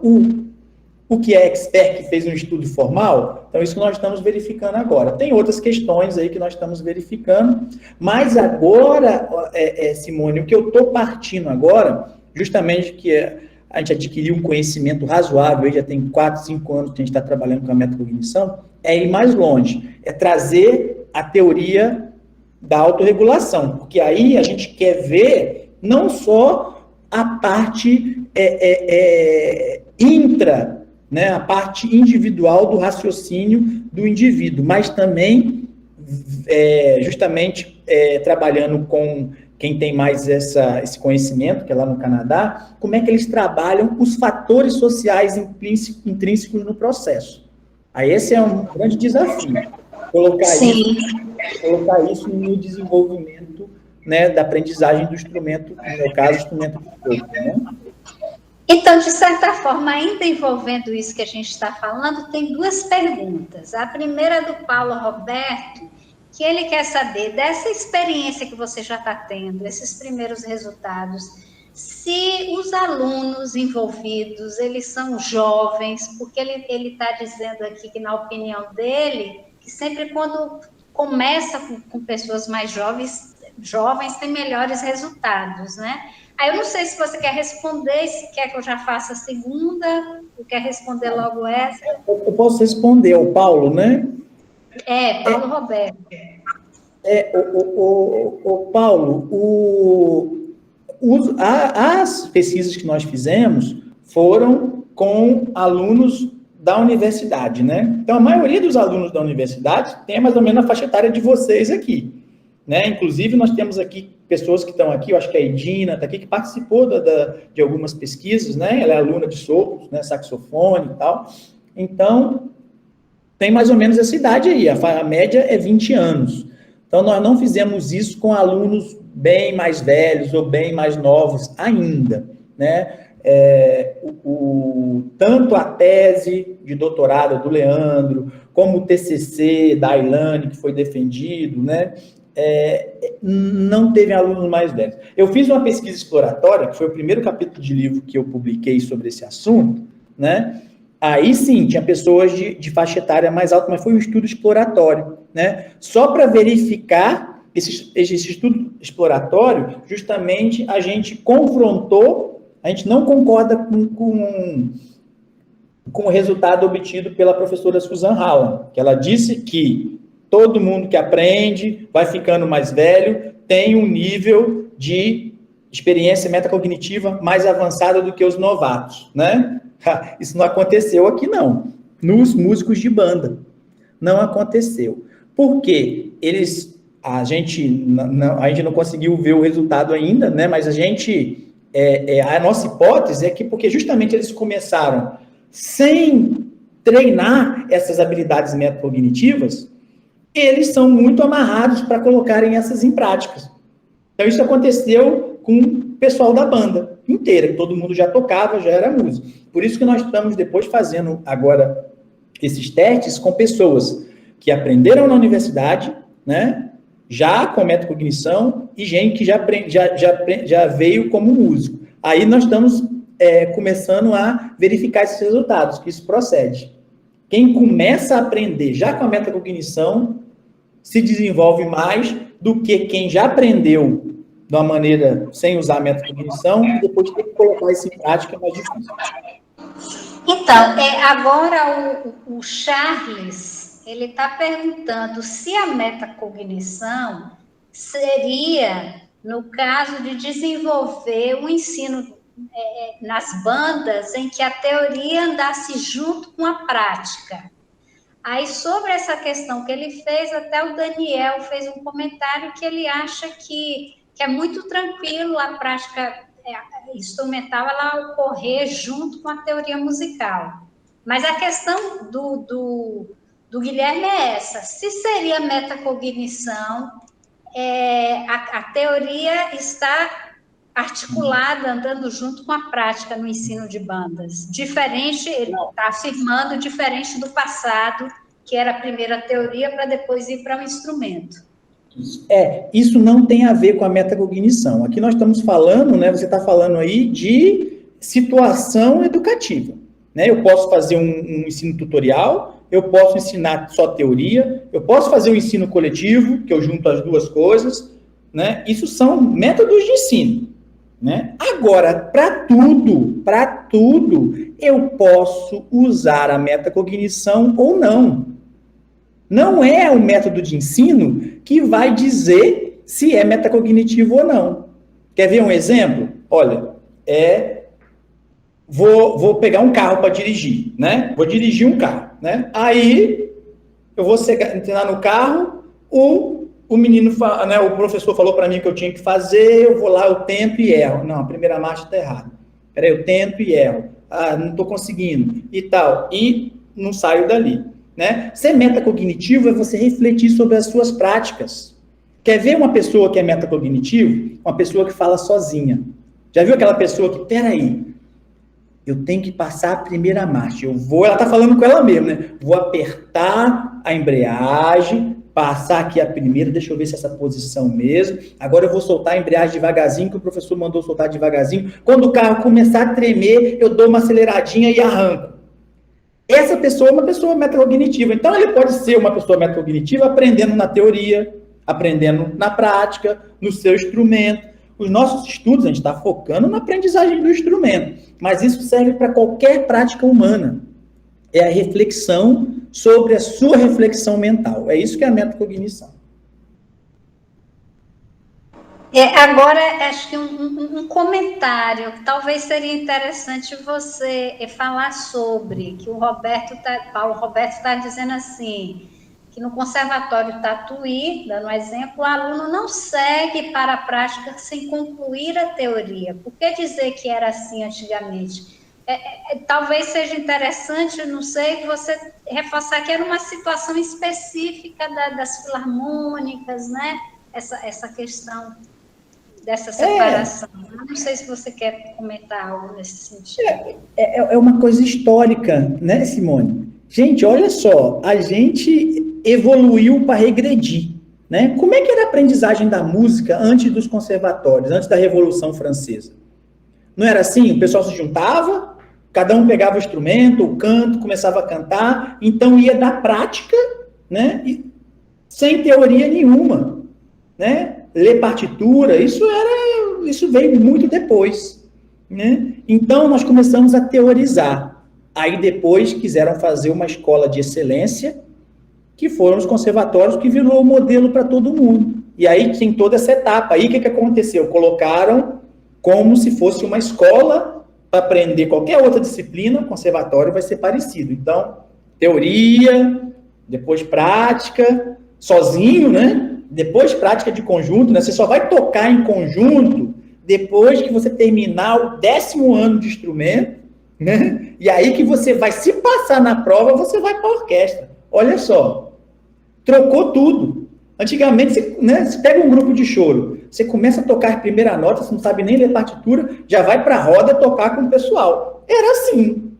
o que é expert, que fez um estudo formal? Então, isso que nós estamos verificando agora. Tem outras questões aí que nós estamos verificando, mas agora, Simone, o que eu estou partindo agora, justamente que a gente adquiriu um conhecimento razoável, já tem 4, 5 anos que a gente está trabalhando com a metacognição, é ir mais longe, é trazer a teoria da autorregulação, porque aí a gente quer ver não só a parte né, a parte individual do raciocínio do indivíduo, mas também, justamente, trabalhando com quem tem mais esse conhecimento, que é lá no Canadá, como é que eles trabalham os fatores sociais intrínsecos no processo. Aí esse é um grande desafio, colocar isso no desenvolvimento, né, da aprendizagem do instrumento, no meu caso, instrumento de corpo, né? Então, de certa forma, ainda envolvendo isso que a gente está falando, tem 2 perguntas. A primeira é do Paulo Roberto, que ele quer saber dessa experiência que você já está tendo, esses primeiros resultados, se os alunos envolvidos, eles são jovens, porque ele está dizendo aqui que, na opinião dele, que sempre quando começa com pessoas mais jovens tem melhores resultados, né? Aí eu não sei se você quer responder, se quer que eu já faça a segunda, ou quer responder logo essa. Eu posso responder, o Paulo, né? Paulo Roberto. Paulo, as pesquisas que nós fizemos foram com alunos da universidade, né? Então, a maioria dos alunos da universidade tem mais ou menos a faixa etária de vocês aqui, né? Inclusive, nós temos aqui pessoas que estão aqui, eu acho que a Edina está aqui, que participou de algumas pesquisas, né? Ela é aluna de sopros, né? Saxofone e tal. Então, tem mais ou menos essa idade aí, a média é 20 anos. Então, nós não fizemos isso com alunos bem mais velhos ou bem mais novos ainda, né? Tanto a tese de doutorado do Leandro, como o TCC da Ailane, que foi defendido, né? Não teve alunos mais velhos. Eu fiz uma pesquisa exploratória, que foi o primeiro capítulo de livro que eu publiquei sobre esse assunto, né? Aí sim, tinha pessoas de faixa etária mais alta, mas foi um estudo exploratório, né? Só para verificar esse estudo exploratório, justamente a gente confrontou, a gente não concorda com o resultado obtido pela professora Susan Hallam, que ela disse que todo mundo que aprende, vai ficando mais velho, tem um nível de experiência metacognitiva mais avançada do que os novatos, né? Isso não aconteceu aqui, não. Nos músicos de banda. Não aconteceu. Por quê? a gente não conseguiu ver o resultado ainda, né? Mas a nossa hipótese é que porque justamente eles começaram sem treinar essas habilidades metacognitivas, eles são muito amarrados para colocarem essas em práticas. Então, isso aconteceu com o pessoal da banda inteira, que todo mundo já tocava, já era músico. Por isso que nós estamos depois fazendo agora esses testes com pessoas que aprenderam na universidade, né, já com metacognição, e gente que já veio como músico. Aí nós estamos começando a verificar esses resultados, que isso procede. Quem começa a aprender já com a metacognição se desenvolve mais do que quem já aprendeu de uma maneira sem usar a metacognição e depois tem que colocar isso em prática, é mais difícil. Então, agora o Charles, ele está perguntando se a metacognição seria, no caso de desenvolver o ensino nas bandas em que a teoria andasse junto com a prática. Aí, sobre essa questão que ele fez, até o Daniel fez um comentário que ele acha que é muito tranquilo a prática instrumental ela ocorrer junto com a teoria musical. Mas a questão do Guilherme é essa: se seria metacognição, a teoria está articulada, andando junto com a prática no ensino de bandas. Diferente, ele está afirmando, diferente do passado, que era a primeira teoria para depois ir para o instrumento. Isso não tem a ver com a metacognição. Aqui nós estamos falando, né, você está falando aí de situação educativa. Né? Eu posso fazer um ensino tutorial, eu posso ensinar só teoria, eu posso fazer um ensino coletivo, que eu junto as duas coisas, né? Isso são métodos de ensino. Né? Agora, para tudo, eu posso usar a metacognição ou não. Não é o método de ensino que vai dizer se é metacognitivo ou não. Quer ver um exemplo? Olha, vou pegar um carro para dirigir, né? Vou dirigir um carro, né? Aí, eu vou entrar no carro, o menino, né, o professor falou para mim que eu tinha que fazer, eu vou lá, eu tento e erro. Não, a primeira marcha está errada. Peraí, eu tento e erro. Não estou conseguindo e tal. E não saio dali. Né? Ser metacognitivo é você refletir sobre as suas práticas. Quer ver uma pessoa que é metacognitivo? Uma pessoa que fala sozinha. Já viu aquela pessoa que, peraí, eu tenho que passar a primeira marcha. Ela está falando com ela mesma, né? Vou apertar a embreagem, passar aqui a primeira, deixa eu ver se é essa posição mesmo. Agora eu vou soltar a embreagem devagarzinho, que o professor mandou soltar devagarzinho. Quando o carro começar a tremer, eu dou uma aceleradinha e arranco. Essa pessoa é uma pessoa metacognitiva. Então, ele pode ser uma pessoa metacognitiva aprendendo na teoria, aprendendo na prática, no seu instrumento. Os nossos estudos, a gente está focando na aprendizagem do instrumento, mas isso serve para qualquer prática humana. É a reflexão sobre a sua reflexão mental. É isso que é a metacognição. Agora, acho que um comentário, talvez seria interessante você falar sobre, que o Paulo Roberto está dizendo assim, que no Conservatório Tatuí, dando um exemplo, o aluno não segue para a prática sem concluir a teoria. Por que dizer que era assim antigamente? Talvez seja interessante, não sei, você reforçar que era uma situação específica das filarmônicas, né? Essa questão dessa separação. Não sei se você quer comentar algo nesse sentido. É uma coisa histórica, né, Simone? Gente, olha só, a gente evoluiu para regredir, né? Como é que era a aprendizagem da música antes dos conservatórios, antes da Revolução Francesa? Não era assim? O pessoal se juntava, cada um pegava o instrumento, o canto, começava a cantar, então ia da prática, né? E sem teoria nenhuma, né? Ler partitura, isso veio muito depois, né? Então, nós começamos a teorizar. Aí, depois, quiseram fazer uma escola de excelência, que foram os conservatórios, que virou o modelo para todo mundo. E aí, tem toda essa etapa. Aí, o que aconteceu? Colocaram como se fosse uma escola para aprender qualquer outra disciplina, o conservatório vai ser parecido. Então, teoria, depois prática, sozinho, né? Depois, prática de conjunto, né? Você só vai tocar em conjunto depois que você terminar o 10º ano de instrumento, né? E aí que você vai, se passar na prova, você vai para a orquestra. Olha só, trocou tudo. Antigamente, você pega um grupo de choro, você começa a tocar a primeira nota, você não sabe nem ler partitura, já vai para a roda tocar com o pessoal. Era assim.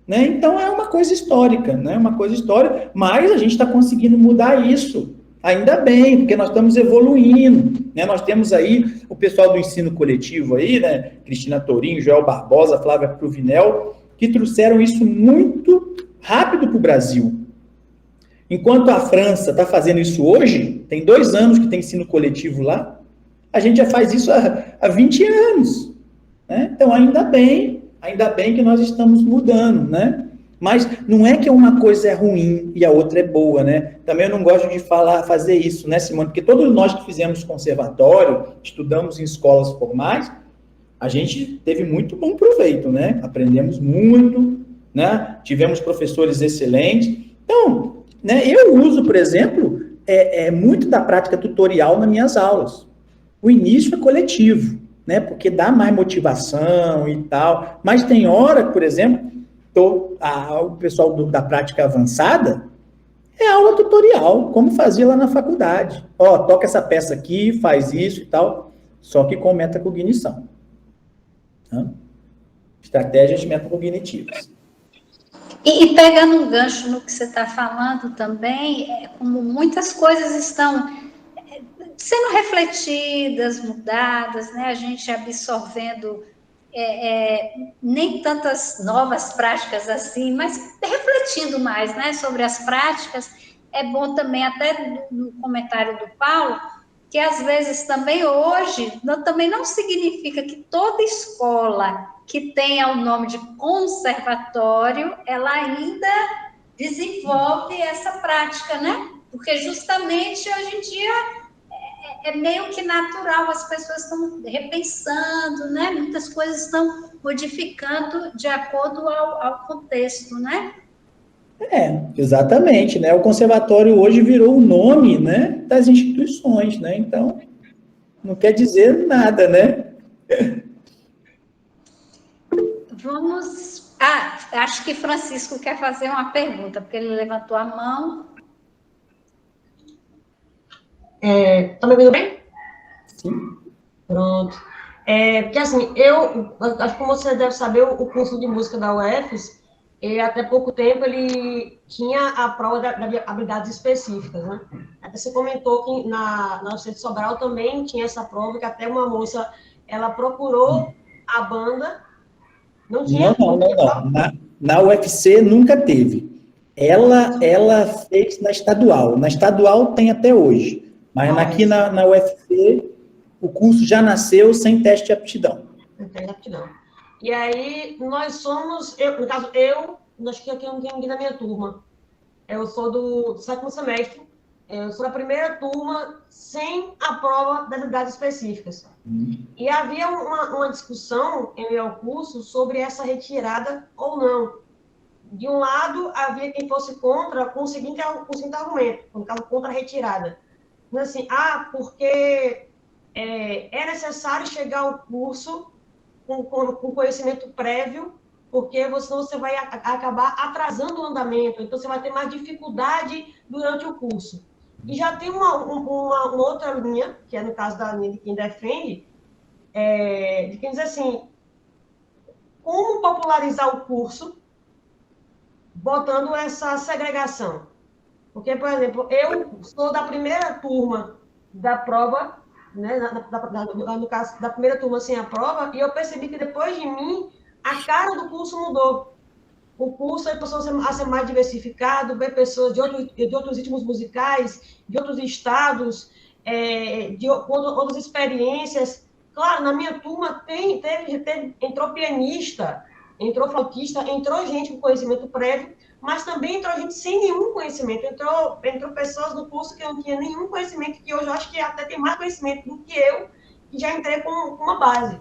Né? Então, é uma coisa histórica, né? Uma coisa histórica, mas a gente está conseguindo mudar isso. Ainda bem, porque nós estamos evoluindo, né? Nós temos aí o pessoal do ensino coletivo aí, né? Cristina Torinho, Joel Barbosa, Flávia Pruvinel, que trouxeram isso muito rápido para o Brasil. Enquanto a França está fazendo isso hoje, tem 2 anos que tem ensino coletivo lá, a gente já faz isso há 20 anos. Né? Então, ainda bem que nós estamos mudando, né? Mas não é que uma coisa é ruim e a outra é boa, né? Também eu não gosto de fazer isso, né, Simone? Porque todos nós que fizemos conservatório, estudamos em escolas formais, a gente teve muito bom proveito, né? Aprendemos muito, né? Tivemos professores excelentes. Então, né, eu uso, por exemplo, muito da prática tutorial nas minhas aulas. O início é coletivo, né? Porque dá mais motivação e tal. Mas tem hora, por exemplo, o pessoal da prática avançada é aula tutorial, como fazia lá na faculdade. Ó, toca essa peça aqui, faz isso e tal, só que com metacognição. Tá? Estratégias metacognitivas. E pegando um gancho no que você está falando também, como muitas coisas estão sendo refletidas, mudadas, né? A gente absorvendo nem tantas novas práticas assim, mas refletindo mais, né, sobre as práticas. É bom também, até no comentário do Paulo, que às vezes também hoje, também não significa que toda escola que tenha o nome de conservatório, ela ainda desenvolve essa prática, né? Porque justamente hoje em dia é meio que natural, as pessoas estão repensando, né? Muitas coisas estão modificando de acordo ao contexto, né? Exatamente, né? O conservatório hoje virou o nome, né, das instituições, né? Então, não quer dizer nada, né? Vamos... acho que Francisco quer fazer uma pergunta, porque ele levantou a mão. Tá me ouvindo bem? Sim. Pronto. Porque assim, acho que como você deve saber, o curso de música da UFES, até pouco tempo, ele tinha a prova de habilidades específicas, né? Até você comentou que na Universidade de Sobral também tinha essa prova, que até uma moça, ela procurou a banda, não tinha... Não. Na UFC nunca teve. Ela fez na estadual. Na estadual tem até hoje. Mas aqui na UFC, o curso já nasceu sem teste de aptidão. Sem teste de aptidão. E aí, nós somos... no caso, acho que aqui não tem ninguém da minha turma. Eu sou do 7º semestre. Eu sou da primeira turma sem a prova das habilidades específicas. E havia uma discussão em meu curso sobre essa retirada ou não. De um lado, havia quem fosse contra com o seguinte argumento, no caso, contra a retirada. Assim, porque é necessário chegar ao curso com conhecimento prévio, porque senão você vai acabar atrasando o andamento, então você vai ter mais dificuldade durante o curso. E já tem uma outra linha, que é no caso da linha de quem defende, de quem diz assim, como popularizar o curso botando essa segregação. Porque, por exemplo, eu sou da primeira turma da prova, né, no caso da primeira turma sem a prova, e eu percebi que depois de mim, a cara do curso mudou. O curso passou a ser mais diversificado, ver pessoas de outros ritmos musicais, de outros estados, de outras experiências. Claro, na minha turma entrou pianista, entrou flautista, entrou gente com conhecimento prévio, mas também entrou gente sem nenhum conhecimento. Entrou pessoas no curso que não tinha nenhum conhecimento, que hoje eu acho que até tem mais conhecimento do que eu, que já entrei com uma base.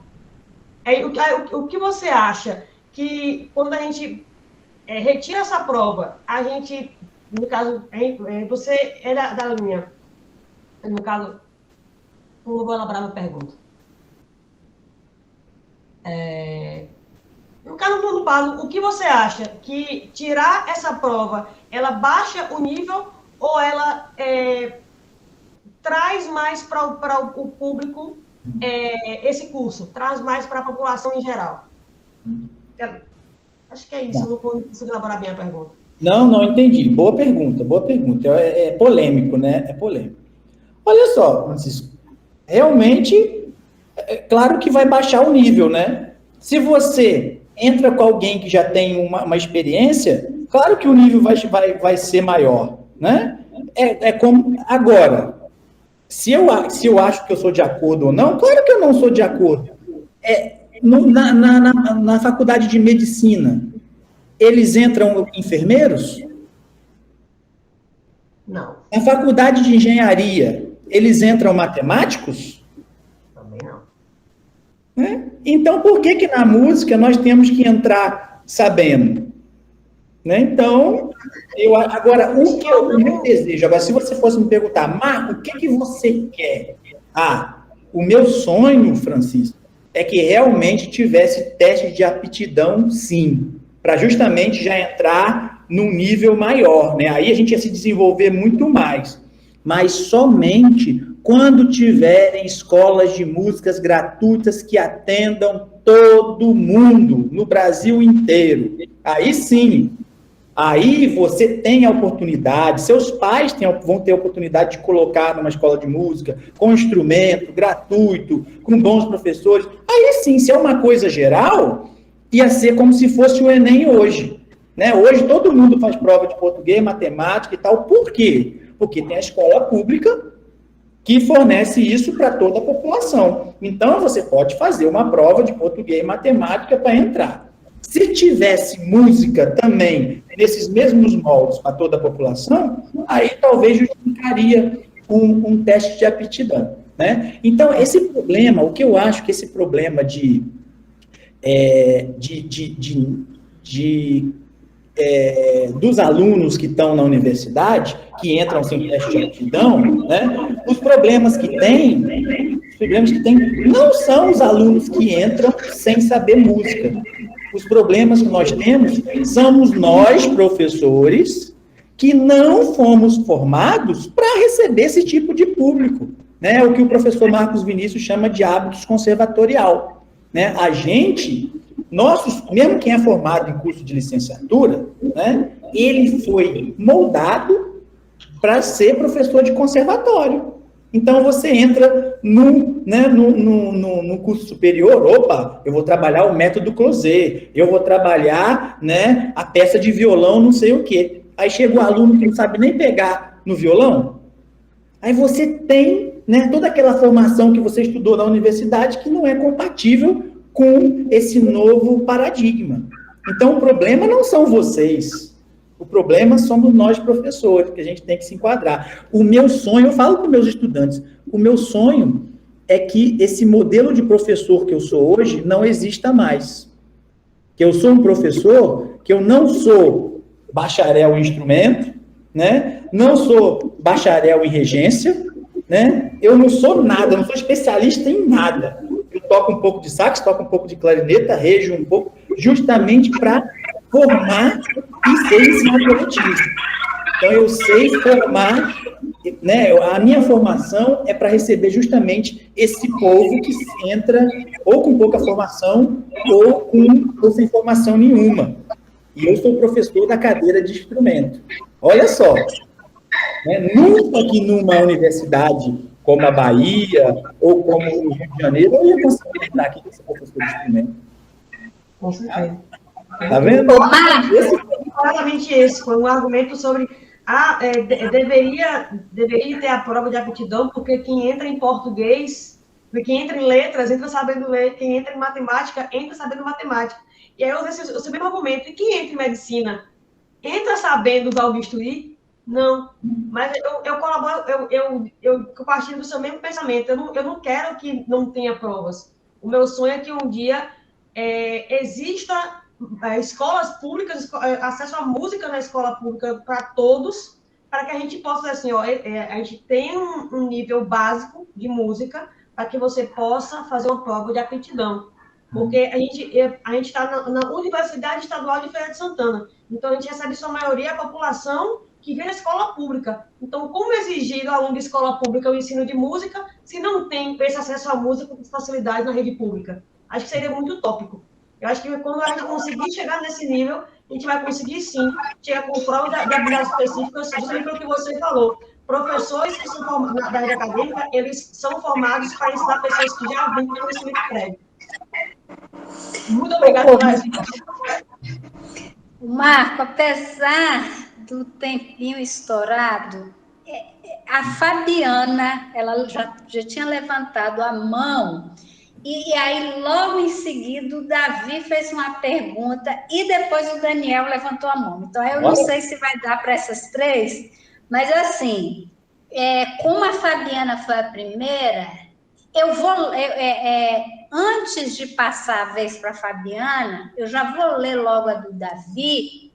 O que você acha que quando a gente retira essa prova, a gente, no caso, você é da linha No caso, como eu vou elaborar minha pergunta? No caso do ano básico, o que você acha? Que tirar essa prova, ela baixa o nível ou ela traz mais para o público esse curso? Traz mais para a população em geral? Acho que é isso, eu não consigo elaborar bem a pergunta. Não, entendi. Boa pergunta, boa pergunta. É polêmico, né? É polêmico. Olha só, Francisco, realmente, é claro que vai baixar o nível, né? Se você entra com alguém que já tem uma experiência, claro que o nível vai ser maior, né? É como agora, se eu acho que eu sou de acordo ou não, claro que eu não sou de acordo. Na faculdade de medicina, eles entram enfermeiros? Não. Na faculdade de engenharia, eles entram matemáticos? Também não. Então, por que na música nós temos que entrar sabendo? Né? Então, agora, o meu desejo, agora, se você fosse me perguntar, Marco, o que você quer? O meu sonho, Francisco, é que realmente tivesse teste de aptidão, sim, para justamente já entrar num nível maior, né? Aí a gente ia se desenvolver muito mais. Mas somente quando tiverem escolas de músicas gratuitas que atendam todo mundo, no Brasil inteiro. Aí sim, aí você tem a oportunidade, seus pais vão ter a oportunidade de colocar numa escola de música, com instrumento, gratuito, com bons professores. Aí sim, se é uma coisa geral, ia ser como se fosse o Enem hoje. Né? Hoje todo mundo faz prova de português, matemática e tal. Por quê? Porque tem a escola pública que fornece isso para toda a população. Então, você pode fazer uma prova de português e matemática para entrar. Se tivesse música também nesses mesmos moldes para toda a população, aí talvez justificaria um teste de aptidão. Né? Então, esse problema, o que eu acho que esse problema dos alunos que estão na universidade, que entram sem teste de aptidão, né? Os problemas que tem não são os alunos que entram sem saber música. Os problemas que nós temos somos nós, professores, que não fomos formados para receber esse tipo de público, né? O que o professor Marcos Vinícius chama de hábitos conservatorial, né? A gente, mesmo quem é formado em curso de licenciatura, né, ele foi moldado para ser professor de conservatório. Então, você entra no curso superior, eu vou trabalhar o método Closet, eu vou trabalhar, né, a peça de violão, não sei o quê. Aí chega o aluno que não sabe nem pegar no violão, aí você tem, né, toda aquela formação que você estudou na universidade que não é compatível com esse novo paradigma. Então, o problema não são vocês. O problema somos nós, professores, que a gente tem que se enquadrar. O meu sonho, eu falo para os meus estudantes, o meu sonho é que esse modelo de professor que eu sou hoje não exista mais. Que eu sou um professor, que eu não sou bacharel em instrumento, né? Não sou bacharel em regência, né? Eu não sou nada, não sou especialista em nada. Eu toco um pouco de sax, toco um pouco de clarineta, rejo um pouco, justamente para formar e ser ensino coletivo. Então, eu sei formar, né? A minha formação é para receber justamente esse povo que entra ou com pouca formação ou sem formação nenhuma. E eu sou professor da cadeira de instrumento. Olha só, né? Nunca que numa universidade como a Bahia, ou como o Rio de Janeiro, eu ia conseguir entrar aqui com esse professor de instrumento. Com certeza. Tá vendo? Claramente esse foi um argumento sobre deveria ter a prova de aptidão, porque quem entra em português, quem entra em letras, entra sabendo ler, quem entra em matemática, entra sabendo matemática. E aí eu usei o mesmo argumento, e quem entra em medicina, entra sabendo usar o bisturi? Não, mas eu colaboro, eu compartilho do seu mesmo pensamento. Eu não quero que não tenha provas. O meu sonho é que um dia exista escolas públicas, acesso à música na escola pública para todos, para que a gente possa, assim, ó, a gente tem um nível básico de música para que você possa fazer uma prova de aptidão. Porque a gente está na Universidade Estadual de Feira de Santana. Então, a gente recebe, em sua maioria, a população que vem da escola pública. Então, como exigir do aluno de escola pública o ensino de música se não tem esse acesso à música com facilidade na rede pública? Acho que seria muito utópico. Eu acho que quando a gente conseguir chegar nesse nível, a gente vai conseguir, sim, chegar com provas de habilidades específicas, justamente pelo que você falou. Professores que são formados da área acadêmica, eles são formados para ensinar pessoas que já vêm com conhecimento prévio. Muito obrigada por essa. Marco, apesar do tempinho estourado, a Fabiana, ela já tinha levantado a mão, e aí logo em seguida o Davi fez uma pergunta e depois o Daniel levantou a mão. Então eu não sei se vai dar para essas três, mas assim, como a Fabiana foi a primeira, eu vou... antes de passar a vez para a Fabiana, eu já vou ler logo a do Davi.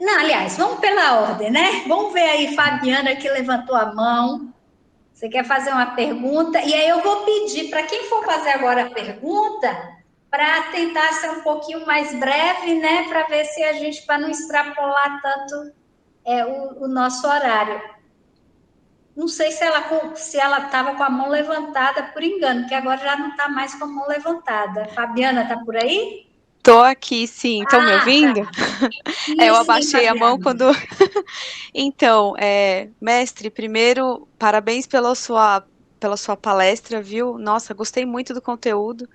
Não, aliás, vamos pela ordem, né? Vamos ver aí, Fabiana, que levantou a mão. Você quer fazer uma pergunta? E aí eu vou pedir para quem for fazer agora a pergunta, para tentar ser um pouquinho mais breve, né? Para ver se a gente, para não extrapolar tanto o nosso horário. Não sei se ela estava com a mão levantada por engano, que agora já não está mais com a mão levantada. Fabiana, está por aí? Tô aqui, sim. Estão me ouvindo? Tá. Eu abaixei a mão quando... Então, mestre, primeiro, parabéns pela sua palestra, viu? Nossa, gostei muito do conteúdo.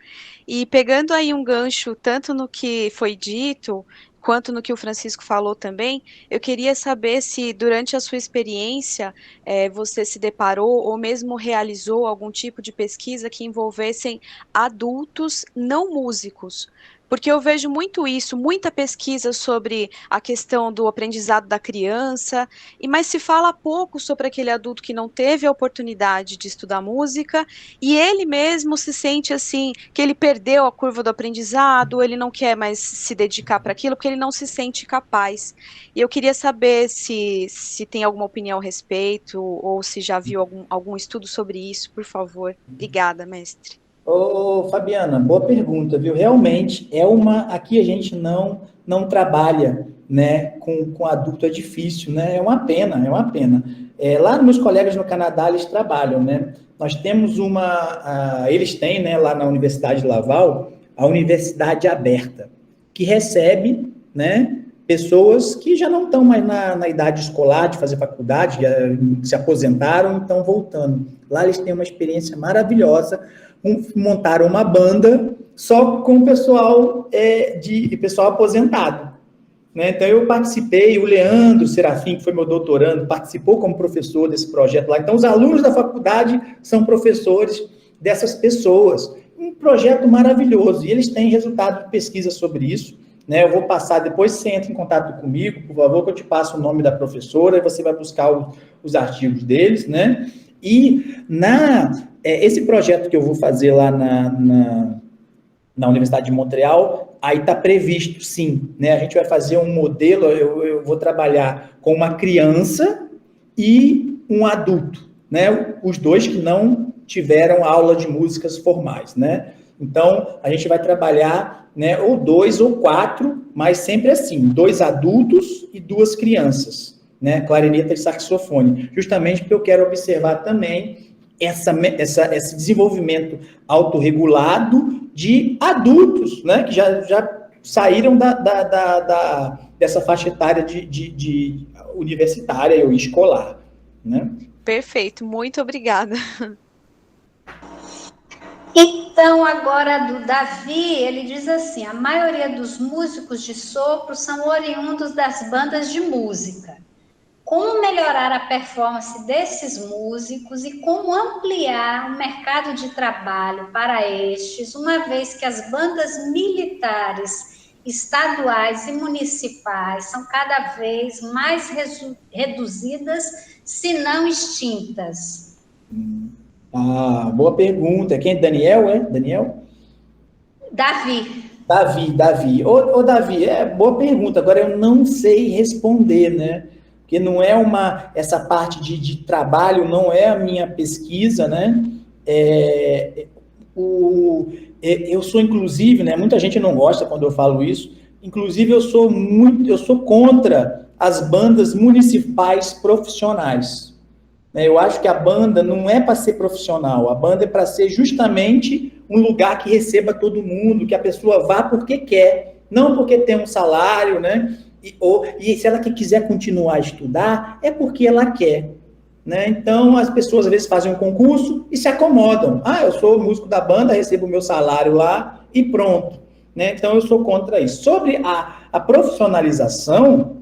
E pegando aí um gancho, tanto no que foi dito, quanto no que o Francisco falou também, eu queria saber se durante a sua experiência você se deparou ou mesmo realizou algum tipo de pesquisa que envolvessem adultos não músicos. Porque eu vejo muito isso, muita pesquisa sobre a questão do aprendizado da criança, mas se fala pouco sobre aquele adulto que não teve a oportunidade de estudar música, e ele mesmo se sente assim, que ele perdeu a curva do aprendizado, ele não quer mais se dedicar para aquilo, porque ele não se sente capaz. E eu queria saber se tem alguma opinião a respeito, ou se já viu algum estudo sobre isso, por favor. Obrigada, mestre. Ô, Fabiana, boa pergunta, viu? Realmente, aqui a gente não trabalha, né, com adulto, é difícil, né? É uma pena. Lá meus colegas no Canadá, eles trabalham, né? Nós temos eles têm, né, lá na Universidade de Laval, a Universidade Aberta, que recebe, né, pessoas que já não estão mais na idade escolar, de fazer faculdade, já se aposentaram e estão voltando. Lá eles têm uma experiência maravilhosa, montaram uma banda só com o pessoal pessoal aposentado, né? Então eu participei, o Leandro Serafim, que foi meu doutorando, participou como professor desse projeto lá. Então os alunos da faculdade são professores dessas pessoas. Um projeto maravilhoso, e eles têm resultado de pesquisa sobre isso, né? Eu vou passar, depois você entra em contato comigo, por favor, que eu te passo o nome da professora, e você vai buscar os artigos deles, né? E esse projeto que eu vou fazer lá na Universidade de Montreal, aí está previsto, sim, né? A gente vai fazer um modelo, eu vou trabalhar com uma criança e um adulto, né? Os dois que não tiveram aula de músicas formais, né? Então, a gente vai trabalhar, né, ou 2 ou 4, mas sempre assim, 2 adultos e 2 crianças, né? Clarineta e saxofone, justamente porque eu quero observar também esse desenvolvimento autorregulado de adultos, né, que já saíram dessa faixa etária de universitária ou escolar, né? Perfeito, muito obrigada. Então, agora do Davi, ele diz assim: a maioria dos músicos de sopro são oriundos das bandas de música. Como melhorar a performance desses músicos e como ampliar o mercado de trabalho para estes, uma vez que as bandas militares, estaduais e municipais são cada vez mais reduzidas, se não extintas? Boa pergunta. Quem é Daniel, Daniel? Davi. Davi. Ô, Davi, boa pergunta. Agora eu não sei responder, né? porque não é essa parte de trabalho não é a minha pesquisa, né? Eu sou, inclusive, né? Muita gente não gosta quando eu falo isso, inclusive eu sou contra as bandas municipais profissionais. Eu acho que a banda não é para ser profissional, a banda é para ser justamente um lugar que receba todo mundo, que a pessoa vá porque quer, não porque tem um salário, né? E se ela quiser continuar a estudar, é porque ela quer, né? Então, as pessoas às vezes fazem um concurso e se acomodam. Eu sou músico da banda, recebo o meu salário lá e pronto, né? Então, eu sou contra isso. Sobre a profissionalização,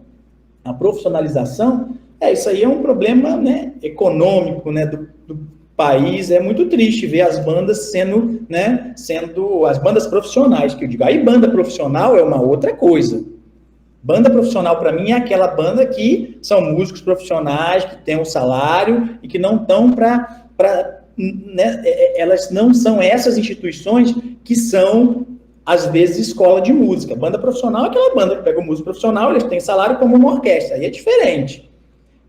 isso aí é um problema, né, econômico, né, do país. É muito triste ver as bandas sendo as bandas profissionais, que eu digo. Aí, banda profissional é uma outra coisa. Banda profissional, para mim, é aquela banda que são músicos profissionais, que têm um salário e que não estão né, elas não são essas instituições que são, às vezes, escola de música. Banda profissional é aquela banda que pega o músico profissional, eles têm salário como uma orquestra, aí é diferente.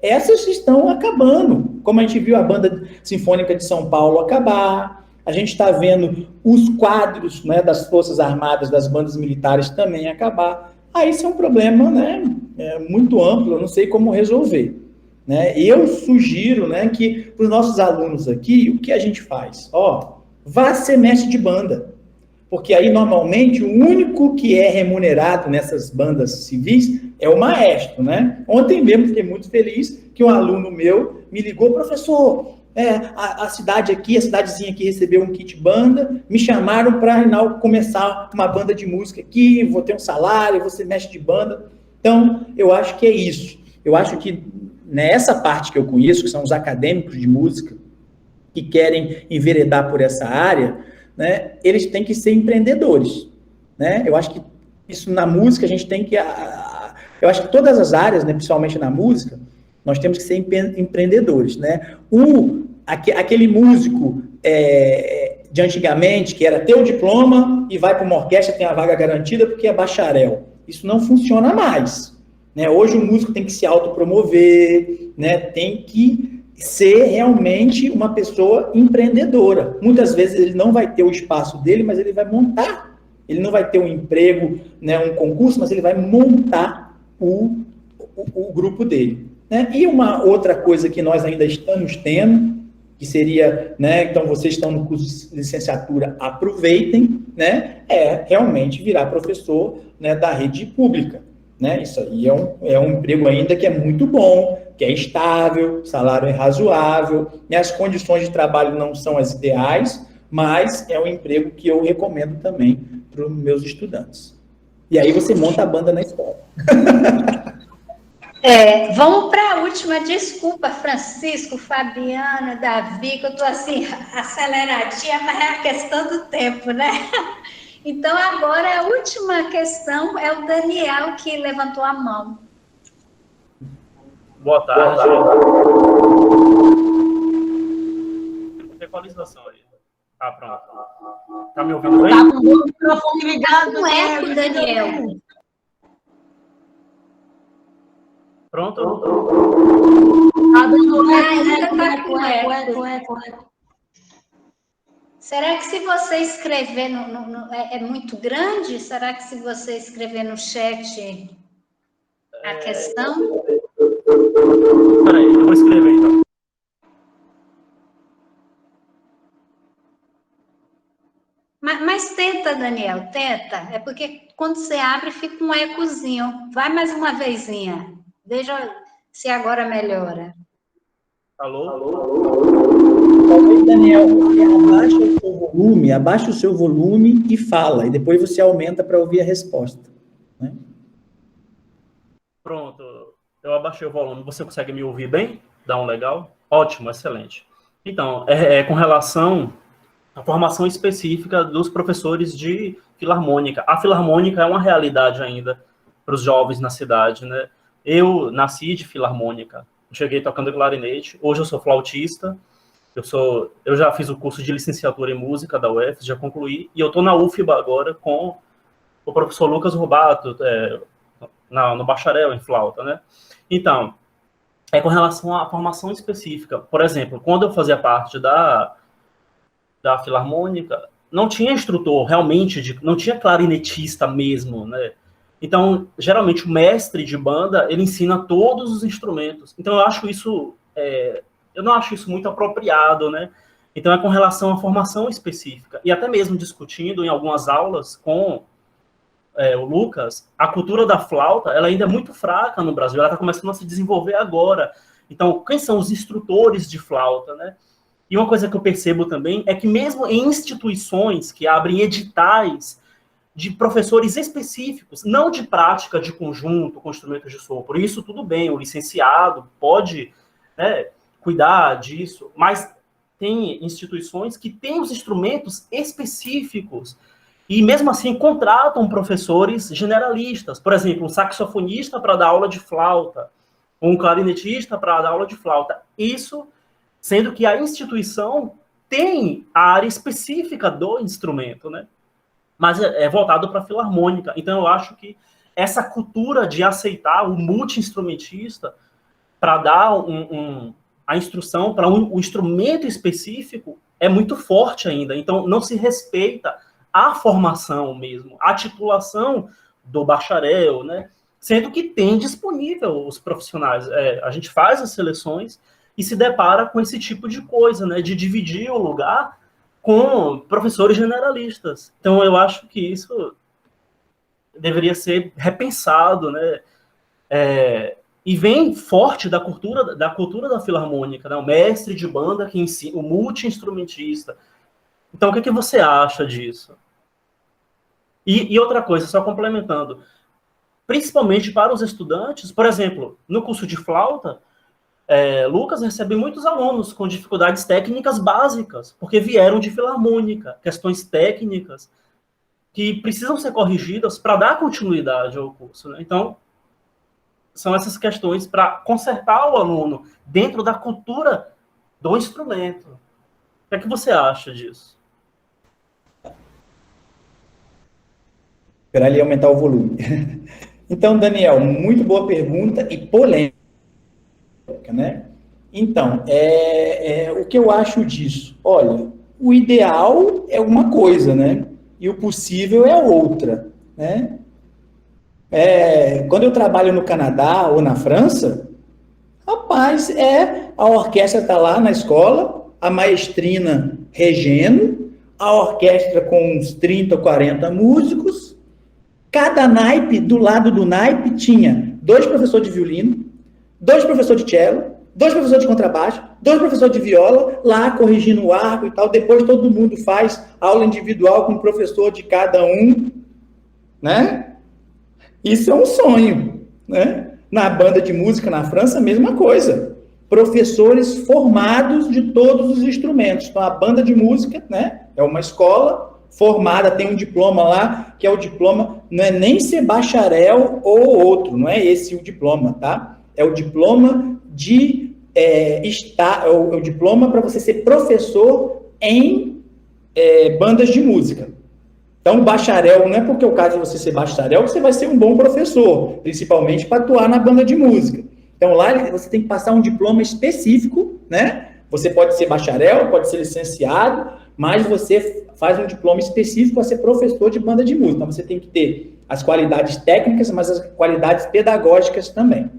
Essas estão acabando, como a gente viu a Banda Sinfônica de São Paulo acabar, a gente está vendo os quadros, né, das Forças Armadas, das bandas militares também acabar. Isso é um problema, né, muito amplo, eu não sei como resolver. Né? Eu sugiro, né, que para os nossos alunos aqui, o que a gente faz? Vá ser mestre de banda, porque aí, normalmente, o único que é remunerado nessas bandas civis é o maestro, né? Ontem mesmo fiquei muito feliz que um aluno meu me ligou, professor, a cidade aqui, a cidadezinha aqui recebeu um kit banda, me chamaram para começar uma banda de música aqui, vou ter um salário, vou ser mestre de banda. Então, eu acho que é isso. Eu acho que nessa parte que eu conheço, que são os acadêmicos de música, que querem enveredar por essa área, né, eles têm que ser empreendedores. Né? Eu acho que isso na música a gente tem que... Eu acho que todas as áreas, né, principalmente na música, nós temos que ser empreendedores. Né? Aquele músico de antigamente, que era ter o diploma e vai para uma orquestra, tem a vaga garantida porque é bacharel. Isso não funciona mais. Né? Hoje o músico tem que se autopromover, né? Tem que ser realmente uma pessoa empreendedora. Muitas vezes ele não vai ter o espaço dele, mas ele vai montar. Ele não vai ter um emprego, né, um concurso, mas ele vai montar o grupo dele. Né? E uma outra coisa que nós ainda estamos tendo, que seria, né, então vocês estão no curso de licenciatura, aproveitem, né, realmente virar professor, né, da rede pública. Né? Isso aí é um emprego ainda que é muito bom, que é estável, o salário é razoável, né? As condições de trabalho não são as ideais, mas é um emprego que eu recomendo também para os meus estudantes. E aí você monta a banda na escola. Vamos para a última. Desculpa, Francisco, Fabiana, Davi, que eu estou assim, aceleradinha, mas é a questão do tempo, né? Então, agora, a última questão é o Daniel, que levantou a mão. Boa tarde. Equalização aí. Pronto. Tá me ouvindo bem? Tá com o microfone ligado. Não é, Daniel. Pronto? Tá dando eco. Será que se você escrever é muito grande? Será que se você escrever no chat a questão? Peraí, eu vou escrever então. Mas tenta, Daniel, tenta. É porque quando você abre fica um ecozinho. Vai mais uma vezinha. Veja se agora melhora. Alô? Talvez, Daniel, você abaixa o seu volume e fala, e depois você aumenta para ouvir a resposta. Né? Pronto, eu abaixei o volume. Você consegue me ouvir bem? Dá um legal? Ótimo, excelente. Então, com relação à formação específica dos professores de filarmônica. A filarmônica é uma realidade ainda para os jovens na cidade, né? Eu nasci de filarmônica, cheguei tocando clarinete, hoje eu sou flautista, eu já fiz o curso de licenciatura em música da UF, já concluí, e eu estou na UFBA agora com o professor Lucas Rubato, no bacharel em flauta, né? Então, é com relação à formação específica. Por exemplo, quando eu fazia parte da Filarmônica, não tinha instrutor realmente, não tinha clarinetista mesmo, né? Então, geralmente, o mestre de banda, ele ensina todos os instrumentos. Então, eu não acho isso muito apropriado, né? Então, é com relação à formação específica. E até mesmo discutindo em algumas aulas com o Lucas, a cultura da flauta, ela ainda é muito fraca no Brasil, ela está começando a se desenvolver agora. Então, quem são os instrutores de flauta, né? E uma coisa que eu percebo também é que mesmo em instituições que abrem editais de professores específicos, não de prática de conjunto com instrumentos de sopro, isso tudo bem, o licenciado pode, né, cuidar disso, mas tem instituições que têm os instrumentos específicos e mesmo assim contratam professores generalistas, por exemplo, um saxofonista para dar aula de flauta, um clarinetista para dar aula de flauta, isso sendo que a instituição tem a área específica do instrumento, né? Mas é voltado para a filarmônica. Então, eu acho que essa cultura de aceitar o multi-instrumentista para dar a instrução para um instrumento específico é muito forte ainda. Então, não se respeita a formação mesmo, a titulação do bacharel, né? Sendo que tem disponível os profissionais. A gente faz as seleções e se depara com esse tipo de coisa, né? De dividir o lugar com professores generalistas. Então, eu acho que isso deveria ser repensado, né? E vem forte da cultura da filarmônica, né? O mestre de banda que ensina, o multi-instrumentista. Então, o que você acha disso? E outra coisa, só complementando, principalmente para os estudantes, por exemplo, no curso de flauta, Lucas recebe muitos alunos com dificuldades técnicas básicas, porque vieram de filarmônica, questões técnicas que precisam ser corrigidas para dar continuidade ao curso, né? Então, são essas questões para consertar o aluno dentro da cultura do instrumento. O que você acha disso? Esperar ele aumentar o volume. Então, Daniel, muito boa pergunta e polêmica, né? Então, o que eu acho disso? Olha, o ideal é uma coisa, né? E o possível é outra, né? Quando eu trabalho no Canadá ou na França, rapaz, a orquestra está lá na escola, a maestrina regendo, a orquestra com uns 30 ou 40 músicos, cada naipe, do lado do naipe, tinha 2 professores de violino, 2 professores de cello, 2 professores de contrabaixo, 2 professores de viola, lá corrigindo o arco e tal. Depois todo mundo faz aula individual com o professor de cada um, né? Isso é um sonho, né? Na banda de música na França, a mesma coisa. Professores formados de todos os instrumentos. Então, a banda de música, né? É uma escola formada, tem um diploma lá, que é o diploma, não é nem ser bacharel ou outro, não é esse o diploma, tá? É o diploma de o diploma para você ser professor em bandas de música. Então, bacharel, não é porque o caso de você ser bacharel, você vai ser um bom professor, principalmente para atuar na banda de música. Então, lá você tem que passar um diploma específico, né? Você pode ser bacharel, pode ser licenciado, mas você faz um diploma específico para ser professor de banda de música. Então, você tem que ter as qualidades técnicas, mas as qualidades pedagógicas também.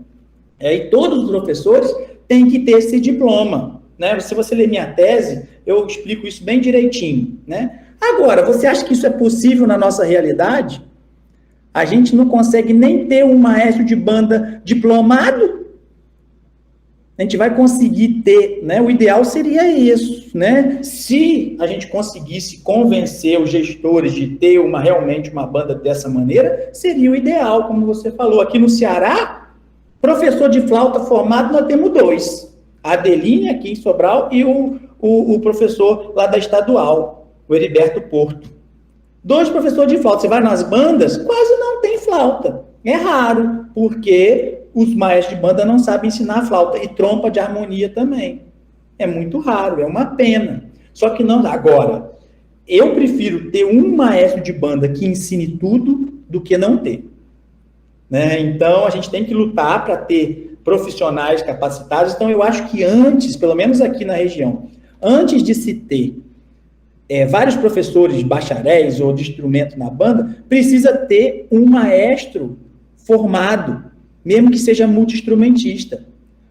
E todos os professores têm que ter esse diploma, né? Se você ler minha tese, eu explico isso bem direitinho, né? Agora, você acha que isso é possível na nossa realidade? A gente não consegue nem ter um maestro de banda diplomado? A gente vai conseguir ter, né? O ideal seria isso, né? Se a gente conseguisse convencer os gestores de ter realmente uma banda dessa maneira, seria o ideal, como você falou. Aqui no Ceará, professor de flauta formado, nós temos 2. A Adeline, aqui em Sobral, e o professor lá da Estadual, o Heriberto Porto. 2 professores de flauta. Você vai nas bandas, quase não tem flauta. É raro, porque os maestros de banda não sabem ensinar flauta. E trompa de harmonia também. É muito raro, é uma pena. Só que não. Agora, eu prefiro ter um maestro de banda que ensine tudo do que não ter. Né? Então, a gente tem que lutar para ter profissionais capacitados. Então, eu acho que antes, pelo menos aqui na região, antes de se ter vários professores bacharéis ou de instrumento na banda, precisa ter um maestro formado, mesmo que seja multi-instrumentista.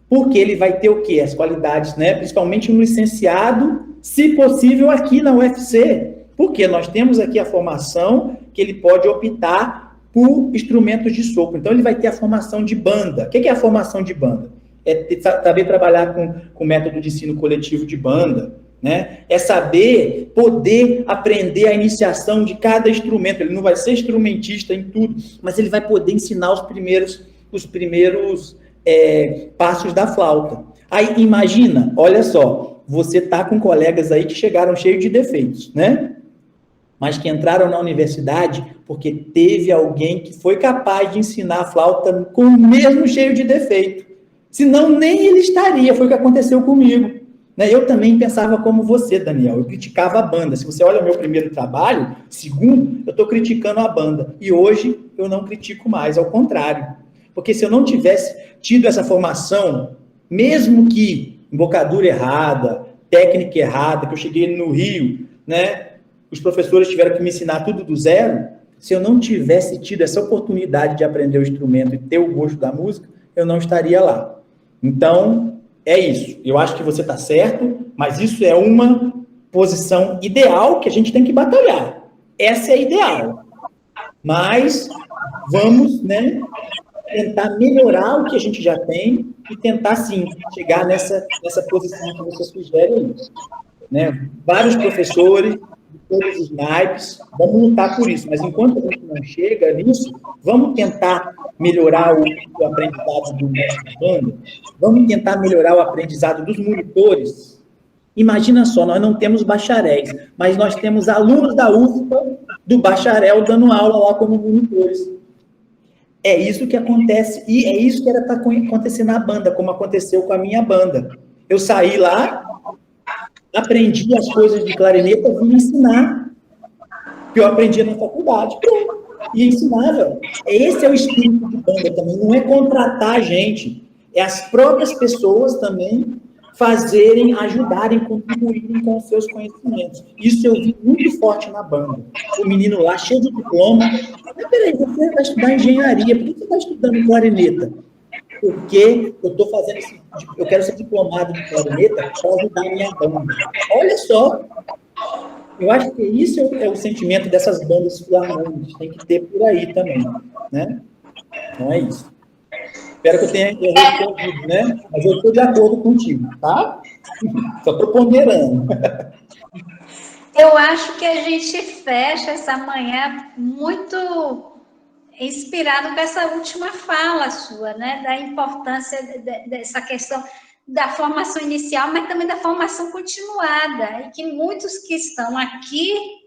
Porque ele vai ter o quê? As qualidades, né? Principalmente um licenciado, se possível, aqui na UFC. Porque nós temos aqui a formação que ele pode optar por instrumentos de sopro. Então, ele vai ter a formação de banda. O que é a formação de banda? É saber trabalhar com método de ensino coletivo de banda, né? É saber poder aprender a iniciação de cada instrumento. Ele não vai ser instrumentista em tudo, mas ele vai poder ensinar os primeiros passos da flauta. Aí, imagina, olha só, você tá com colegas aí que chegaram cheios de defeitos, né? Mas que entraram na universidade porque teve alguém que foi capaz de ensinar a flauta com o mesmo cheio de defeito. Senão, nem ele estaria. Foi o que aconteceu comigo. Né? Eu também pensava como você, Daniel. Eu criticava a banda. Se você olha o meu primeiro trabalho, segundo, eu estou criticando a banda. E hoje, eu não critico mais. Ao contrário. Porque se eu não tivesse tido essa formação, mesmo que embocadura errada, técnica errada, que eu cheguei no Rio, né? Os professores tiveram que me ensinar tudo do zero. Se eu não tivesse tido essa oportunidade de aprender o instrumento e ter o gosto da música, eu não estaria lá. Então, é isso. Eu acho que você está certo, mas isso é uma posição ideal que a gente tem que batalhar. Essa é a ideal. Mas vamos, né, tentar melhorar o que a gente já tem e tentar, sim, chegar nessa posição que você sugere aí. Né? Vários professores, de todos os naipes, vamos lutar por isso. Mas enquanto a gente não chega nisso, vamos tentar melhorar o aprendizado do mestre banda, vamos tentar melhorar o aprendizado dos monitores. Imagina só, nós não temos bacharéis, mas nós temos alunos da UFPA do bacharel dando aula lá como monitores. É isso que acontece, e é isso que era para acontecer na banda, como aconteceu com a minha banda. Eu saí lá, aprendi as coisas de clarineta, vim ensinar, que eu aprendi na faculdade, e ensinava. Esse é o espírito de banda também, não é contratar a gente, é as próprias pessoas também fazerem, ajudarem, contribuírem com os seus conhecimentos. Isso eu vi muito forte na banda. O menino lá, cheio de diploma, mas peraí, você vai estudar engenharia, por que você está estudando clarineta? Porque eu quero ser diplomado de clarineta para ajudar a minha banda. Olha só, eu acho que isso é o sentimento dessas bandas filarmônicas, tem que ter por aí também, né? Então é isso. Espero que eu tenha respondido, né? Mas eu estou de acordo contigo, tá? Só estou ponderando. Eu acho que a gente fecha essa manhã muito inspirado com essa última fala sua, né? Da importância dessa questão da formação inicial, mas também da formação continuada. E que muitos que estão aqui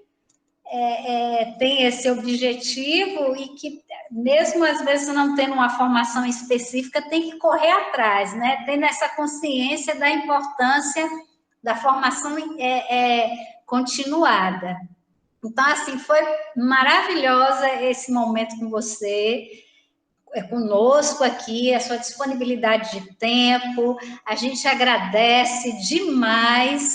têm esse objetivo e que, mesmo às vezes não tendo uma formação específica, tem que correr atrás, né? Tendo essa consciência da importância da formação continuada. Então, assim, foi maravilhosa esse momento com você, conosco aqui, a sua disponibilidade de tempo. A gente agradece demais.